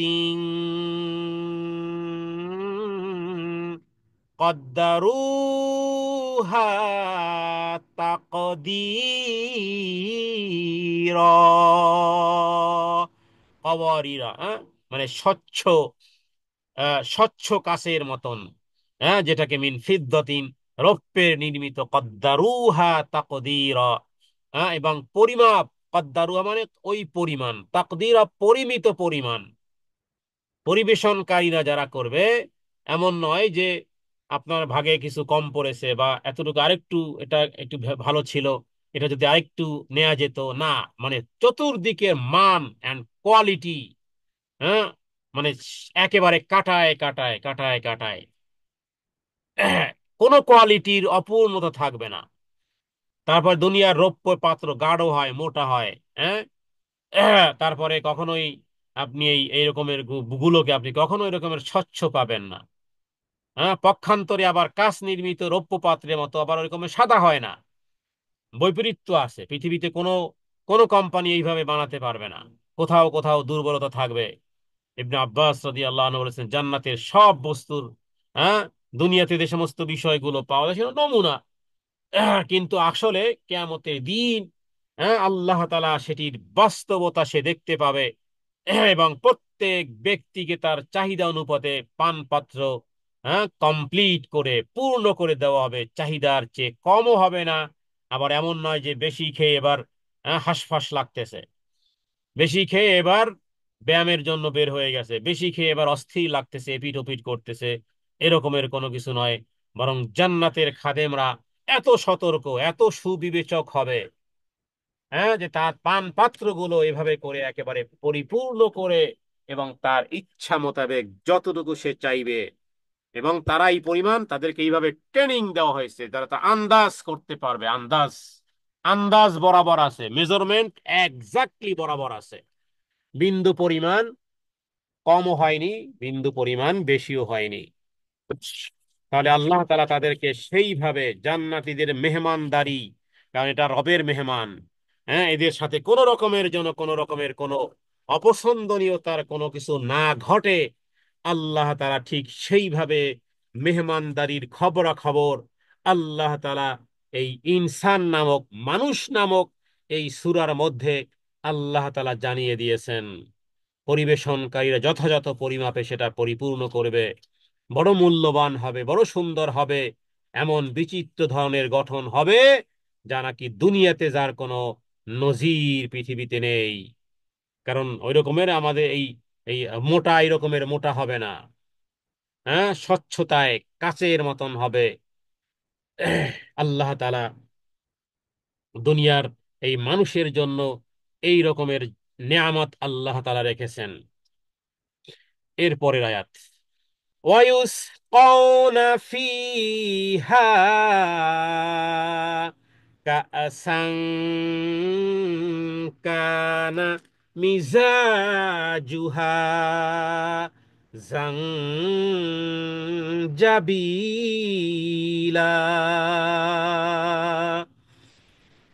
قدروها تقديرا। কওয়ারিরা, মানে স্বচ্ছ, স্বচ্ছ কাচের মতন, যেটাকে মিন ফিদ্দতিন, রৌপ্যের নির্মিত, কদ্দারুহা তাকদীরা, এবং পরিমাপ, কদ্দারুহা মানে ওই পরিমাণ, তাকদীরা পরিমিত পরিমাণ। পরিবেশনকারীরা যারা করবে, এমন নয় যে আপনার ভাগে কিছু কম পড়েছে বা এতটুকু আরেকটু, এটা একটু ভালো ছিল, এটা যদি আরেকটু নেওয়া যেত না, মানে চতুর্দিকের মান অ্যান্ড কোয়ালিটি, হ্যাঁ, মানে একেবারে কাটায় কাটায় কাটায় কাটায়, কোনো কোয়ালিটির অপূর্ণতা থাকবে না। তারপর দুনিয়ার রৌপ্য পাত্র গাঢ় হয়, মোটা হয়, হ্যাঁ, তারপরে কখনোই আপনি এই রকমের গুলোকে আপনি কখনো এরকমের স্বচ্ছ পাবেন না। হ্যাঁ, পক্ষান্তরে আবার কাঁচ নির্মিত রৌপ্য পাত্রের মতো আবার ওরকমের সাদা হয় না। বৈপরীত্য আছে পৃথিবীতে, কোনো কোনো কোম্পানি এইভাবে বানাতে পারবে না। কোথাও কোথাও দুর্বলতা থাকবে। ইবনে আব্বাস রাদিয়াল্লাহু আনহু বলেছেন, জান্নাতের সব বস্তুর, হ্যাঁ, দুনিয়াতে যে সমস্ত বিষয়গুলো পাওয়া যায় সেটা নমুনা, কিন্তু আসলে কিয়ামতের দিন, আল্লাহ তাআলা সেটির বাস্তবতা সে দেখতে পাবে। এবং প্রত্যেক ব্যক্তিকে তার চাহিদা অনুপাতে পানপাত্র, কমপ্লিট করে পূর্ণ করে দেওয়া হবে, চাহিদার চেয়ে কমও হবে না। আবার এমন নয় যে বেশি খেয়ে এবার হাঁসফাঁস লাগতেছে, বেশি খেয়ে এবার ব্যায়ামের জন্য বের হয়ে গেছে, বেশি খেয়ে এবার অস্থির লাগতেছে, এপিট ওপিট করতেছে, এরকমের কোনো কিছু নয়। বরং জান্নাতের খাদেমরা এত সতর্ক, এত সুবিবেচক হবে, যে তার পান পাত্রগুলো এভাবে করে একেবারে পরিপূর্ণ করে, এবং তার ইচ্ছা মোতাবেক যতটুকু সে চাইবে, এবং তারা এই পরিমাণ তাদেরকে এইভাবে ট্রেনিং দেওয়া হয়েছে, তারা তা আন্দাজ করতে পারবে। আন্দাজ, আন্দাজ বরাবর আছে, মেজারমেন্ট এক্স্যাক্টলি বরাবর আছে। বিন্দু পরিমাণ কমও হয়নি, বিন্দু পরিমাণ বেশিও হয়নি। তাহলে আল্লাহ তাআলা তাদেরকে সেইভাবে জান্নাতীদের মেহমানদারি, কারণ এটা রবের মেহমান, এদের সাথে কোন রকমের যেন কোন রকমের কোনো অপছন্দনীয়তার কোনো কিছু না ঘটে, আল্লাহ তাআলা ঠিক সেইভাবে মেহমানদারির খবরাখবর আল্লাহ তাআলা এই ইনসান নামক, মানুষ নামক এই সূরার মধ্যে আল্লাহ তাআলা জানিয়ে দিয়েছেন। পরিবেশনকারীরা যথাযথ পরিমাপে সেটা পরিপূর্ণ করবে, বড় মূল্যবান হবে, বড় সুন্দর হবে, এমন বিচিত্র ধরনের গঠন হবে যা নাকি দুনিয়াতে যার কোনো নজির পৃথিবীতে নেই। কারণ ওই রকমের আমাদের এই এই মোটা, এই রকমের মোটা হবে না, স্বচ্ছতায় কাচের মতন হবে। আল্লাহ তাআলা দুনিয়ার এই মানুষের জন্য এই রকমের নেয়ামত আল্লাহ তাআলা রেখেছেন। এর পরের আয়াত, ويسقون فيها كأسا كان مزاجها زنجبيلا।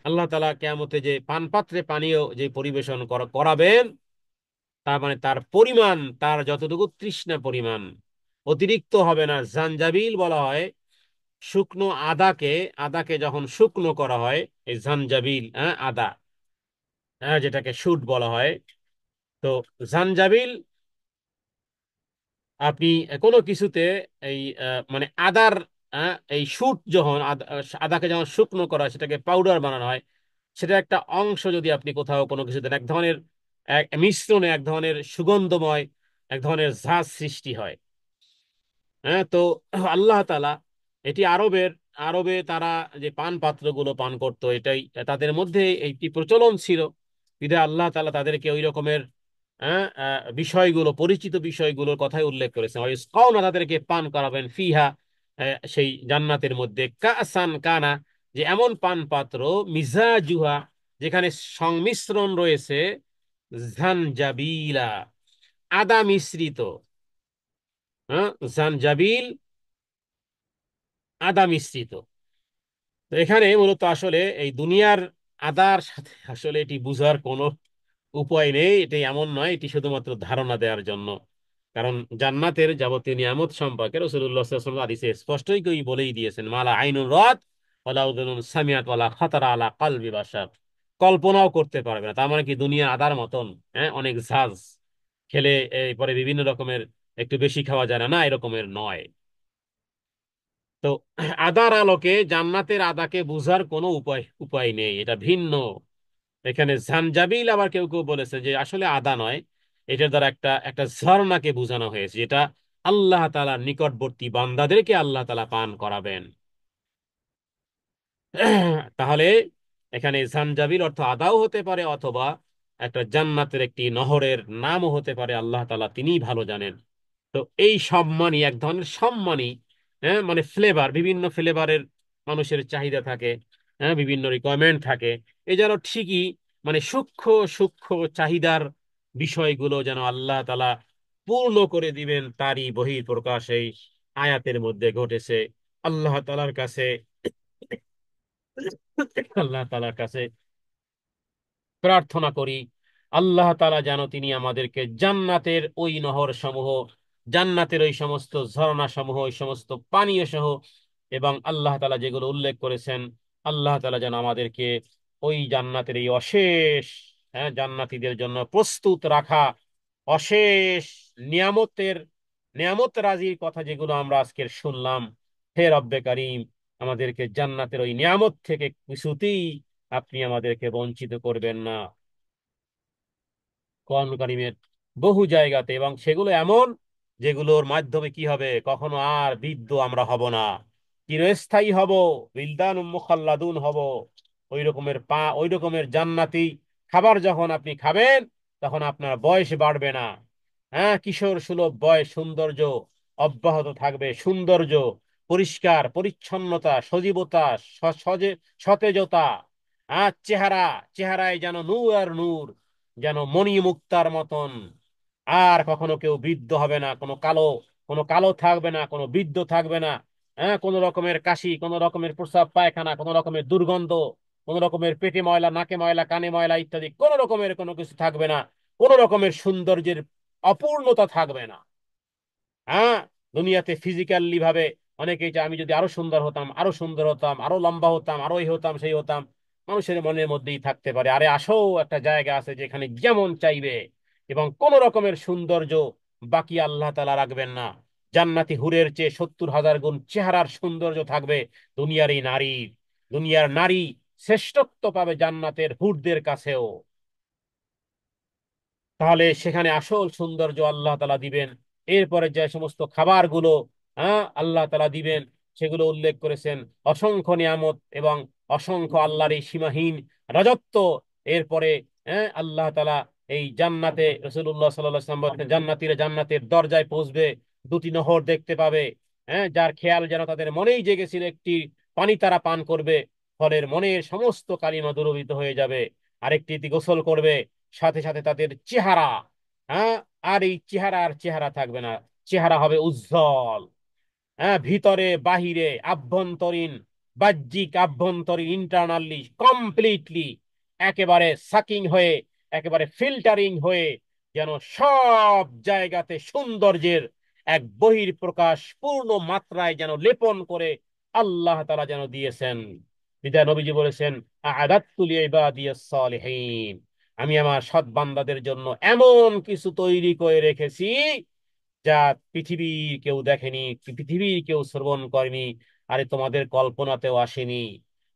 আল্লাহ তাআলা কিয়ামতে যে পান পাত্রে পানীয় যে পরিবেশন করাবেন, তার মানে তার পরিমাণ, তার যতটুকু তৃষ্ণা পরিমাণ, অতিরিক্ত হবে না। জানজাবিল বলা হয় শুকনো আদাকে, আদাকে যখন শুকনো করা হয়, এই জানজাবিল, আদা, যেটাকে শুট বলা হয়। তো জানজাবিল আপনি কোনো কিছুতে এই মানে আদার, এই শুট যখন আদাকে যখন শুকনো করা হয়, সেটাকে পাউডার বানানো হয়, সেটা একটা অংশ যদি আপনি কোথাও কোনো কিছু দেন, এক ধরনের এক মিশ্রণে এক ধরনের সুগন্ধময়, এক ধরনের ঝাঁজ সৃষ্টি হয়। তো আল্লাহ তাআলা এটি আরবের আরবে তারা যে পান পাত্রগুলো পান করতো, এটাই তাদের মধ্যে এইটি প্রচলন ছিল। বিধায় আল্লাহ তাআলা তাদেরকে ওই রকমের বিষয়গুলো, পরিচিত বিষয়গুলোর কথাই উল্লেখ করেছেন। ওয়াইসকাউনা, তাদেরকে পান করাবেন, ফিহা, সেই জান্নাতের মধ্যে, কাসান কানা, যে এমন পান পাত্র, মিজাজুহা, যেখানে সংমিশ্রণ রয়েছে, জানজাবিলা, আদা মিশ্রিত, জানজাবিল, আদা মিশ্রিত। তো এখানে মূলত আসলে এই দুনিয়ার আদার সাথে আসলে এটি বুঝার কোনো উপায় নেই। এটি এমন নয়, এটি শুধুমাত্র ধারণা দেওয়ার জন্য। কারণ জান্নাতের যাবতীয় নিয়ামত সম্পর্কে রাসূলুল্লাহ সাল্লাল্লাহু আলাইহি ওয়াসাল্লাম হাদিসে স্পষ্টই বলেই দিয়েছেন, মালা আইনুন রাত ওয়ালা উযুনুন সামিআত ওয়ালা খাতারা আলা কলবি বাশার। কল্পনাও করতে পারবে না। তার মানে কি, দুনিয়ার আদার মতন অনেক ঝাঁজ খেলে এই পরে বিভিন্ন রকমের একটু বেশি খাওয়া যায় না, না এরকমের নয়। তো আদার আলোকে জান্নাতের আদাকে বুঝার কোনো উপায় উপায় নেই, এটা ভিন্ন। এখানে জানজাবিল আবার কেউ কেউ বলেছে যে আসলে আদা নয়, এটার দ্বারা একটা একটা ঝর্ণাকে বোঝানো হয়েছে, যেটা আল্লাহ তাআলার নিকটবর্তী বান্দাদেরকে আল্লাহ তাআলা পান করাবেন। তাহলে এখানে জানজাবিল অর্থ আদাও হতে পারে, অথবা একটা জান্নাতের একটি নহরের নামও হতে পারে, আল্লাহ তাআলা তিনিই ভালো জানেন। তো এই সম্মানী এক ধরনের সম্মানী, মানে ফ্লেভার, বিভিন্ন ফ্লেভারের মানুষের চাহিদা থাকে, বিভিন্ন রিকোয়ারমেন্ট থাকে। এই যেন ঠিকই মানে সূক্ষ্ম সূক্ষ্ম চাহিদার বিষয়গুলো যেন আল্লাহ তাআলা পূর্ণ করে দিবেন, তারই বহিঃ প্রকাশ এই আয়াতের মধ্যে ঘটেছে। আল্লাহ তাআলার কাছে আল্লাহ তাআলার কাছে প্রার্থনা করি, আল্লাহ তাআলা যেন তিনি আমাদেরকে জান্নাতের ওই নহর সমূহ, জান্নাতের ওই সমস্ত ঝর্ণা সমূহ, ওই সমস্ত পানীয় সহ, এবং আল্লাহ তাআলা যেগুলো উল্লেখ করেছেন, আল্লাহ তাআলা যেন আমাদেরকে ওই জান্নাতের এই অশেষ, জান্নাতীদের জন্য প্রস্তুত রাখা অশেষ নিয়ামতের, নিয়ামত রাজির কথা যেগুলো আমরা আজকের শুনলাম, হে রব্বে কারীম, আমাদেরকে জান্নাতের ওই নিয়ামত থেকে কিছুতেই আপনি আমাদেরকে বঞ্চিত করবেন না। কোরআন কারীমের বহু জায়গাতে, এবং সেগুলো এমন যেগুলোর মাধ্যমে কি হবে, কখনো আর বৃদ্ধ আমরা হব না, চিরস্থায়ী হব, বিলদান মুখাল্লাদুন হব। ওই রকমের জান্নাতি খাবার যখন আপনি খাবেন, তখন আপনার বয়স বাড়বে না। কিশোর সুলভ বয়স, সৌন্দর্য অব্যাহত থাকবে, সৌন্দর্য, পরিষ্কার পরিচ্ছন্নতা, সজীবতা, সতেজতা, চেহারা, চেহারায় যেন নূর আর নূর, যেন মণি মুক্তার মতন। আর কখনো কেউ বৃদ্ধ হবে না, কোনো কালো থাকবে না, কোনো বৃদ্ধ থাকবে না। কোনো রকমের কাশি, কোনো রকমের প্রস্রাব পায়খানা, কোনো রকমের দুর্গন্ধ, কোনো রকমের পেটে ময়লা, নাকে ময়লা, কানে ময়লা ইত্যাদি কোনো রকমের কোনো কিছু থাকবে না। কোনো রকমের সৌন্দর্যের অপূর্ণতা থাকবে না। হ্যাঁ, দুনিয়াতে ফিজিক্যালি ভাবে অনেকেই চায়, আমি যদি আরো সুন্দর হতাম, আরো সুন্দর হতাম, আরো লম্বা হতাম, আরো এই হতাম সেই হতাম। মানুষের মনের মধ্যেই থাকতে পারে, আরে আসো, একটা জায়গা আছে যেখানে যেমন চাইবে, এবং কোন রকমের সৌন্দর্য বাকি আল্লাহ তাআলা রাখবেন না। জান্নাতি হুরের চেয়ে 70,000 গুণ চেহারার সৌন্দর্য থাকবে দুনিয়ার এই নারীর। দুনিয়ার নারী শ্রেষ্ঠত্ব পাবে জান্নাতের হুরদের কাছেও। তাহলে সেখানে আসল সৌন্দর্য আল্লাহ তাআলা দিবেন। এরপরে যে সমস্ত খাবারগুলো আল্লাহ তাআলা দিবেন, সেগুলো উল্লেখ করেছেন, অসংখ্য নিয়ামত এবং অসংখ্য আল্লাহর এই সীমাহীন রাজত্ব। এরপরে আল্লাহ তাআলা এই জান্নাতে, রাসূলুল্লাহ সাল্লাল্লাহু আলাইহি ওয়াসাল্লাম বলেন, জান্নাতীরা জান্নাতের দরজায় পৌঁছবে, দুটি নহর দেখতে পাবে, যার খেয়াল যেন তাদের মনেই জেগেছিল, একটি পানি তারা পান করবে, ফলের মনের সমস্ত কালিমা দূরীভূত হয়ে যাবে। আরেকটি গোসল করবে, সাথে সাথে তাদের চেহারা, হ্যাঁ আর এই চেহারা আর চেহারা থাকবে না, চেহারা হবে উজ্জ্বল। ভিতরে বাহিরে আভ্যন্তরীণ, বাহ্যিক আভ্যন্তরীণ, ইন্টারনালি কমপ্লিটলি একেবারে সাকিং হয়ে, একেবারে ফিল্টারিং হয়ে, যেন সব জায়গাতে সৌন্দর্যের এক বহির প্রকাশ পূর্ণ মাত্রায় যেন লেপন করে আল্লাহ তাআলা যেন দিয়েছেন। বিদায় নবীজি বলেছেন, আ'আদাতু লিইবাদিয়াস সালিহিন, আমি আমার সৎ বান্দাদের জন্য এমন কিছু তৈরি করে রেখেছি যা পৃথিবীর কেউ দেখেনি, পৃথিবীর কেউ শ্রবণ করেনি, আরে তোমাদের কল্পনাতেও আসেনি।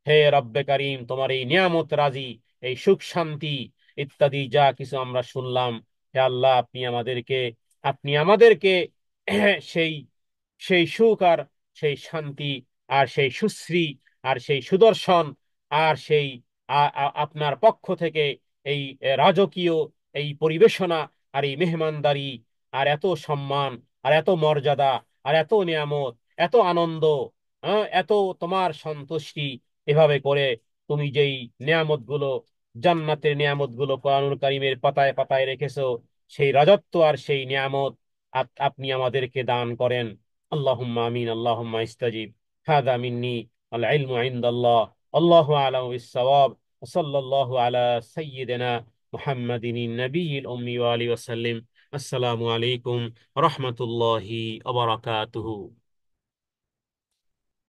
হে রব্বে কারিম, তোমার এই নিয়ামত রাজি, এই সুখ শান্তি ইত্যাদি যা কিছু আমরা শুনলাম, হে আল্লাহ, আপনি আমাদেরকে সেই সেই সুখ আর সেই শান্তি আর সেই সুশ্রী, আর সেই সুদর্শন, আর সেই আপনার পক্ষ থেকে এই রাজকীয় এই পরিবেশনা, আর এই মেহমানদারি, আর এত সম্মান, আর এত মর্যাদা, আর এত নিয়ামত, এত আনন্দ, এত তোমার সন্তুষ্টি, এভাবে করে তুমি যেই নিয়ামত গুলো, জান্নাতের নিয়ামত গুলো কোরআনুল কারীমের পাতায় পাতায় রেখেছো, সেই রাজত্ব আর সেই নিয়ামত আপনি আমাদেরকে দান করেন। আল্লাহুম্মা আমিন, আল্লাহুম্মা ইস্তাজিব। হাদা মিন্নি, আল ইলমু ইনদাল্লাহ, আল্লাহু আ'লামু বিস-সাওয়াব। সাল্লাল্লাহু আলা সাইয়্যিদিনা মুহাম্মাদিন নবিয়্যিল উম্মি ওয়া আলিহি ওয়াসাল্লাম। আসসালামু আলাইকুম ওয়া রাহমাতুল্লাহি ওয়া বারাকাতুহু।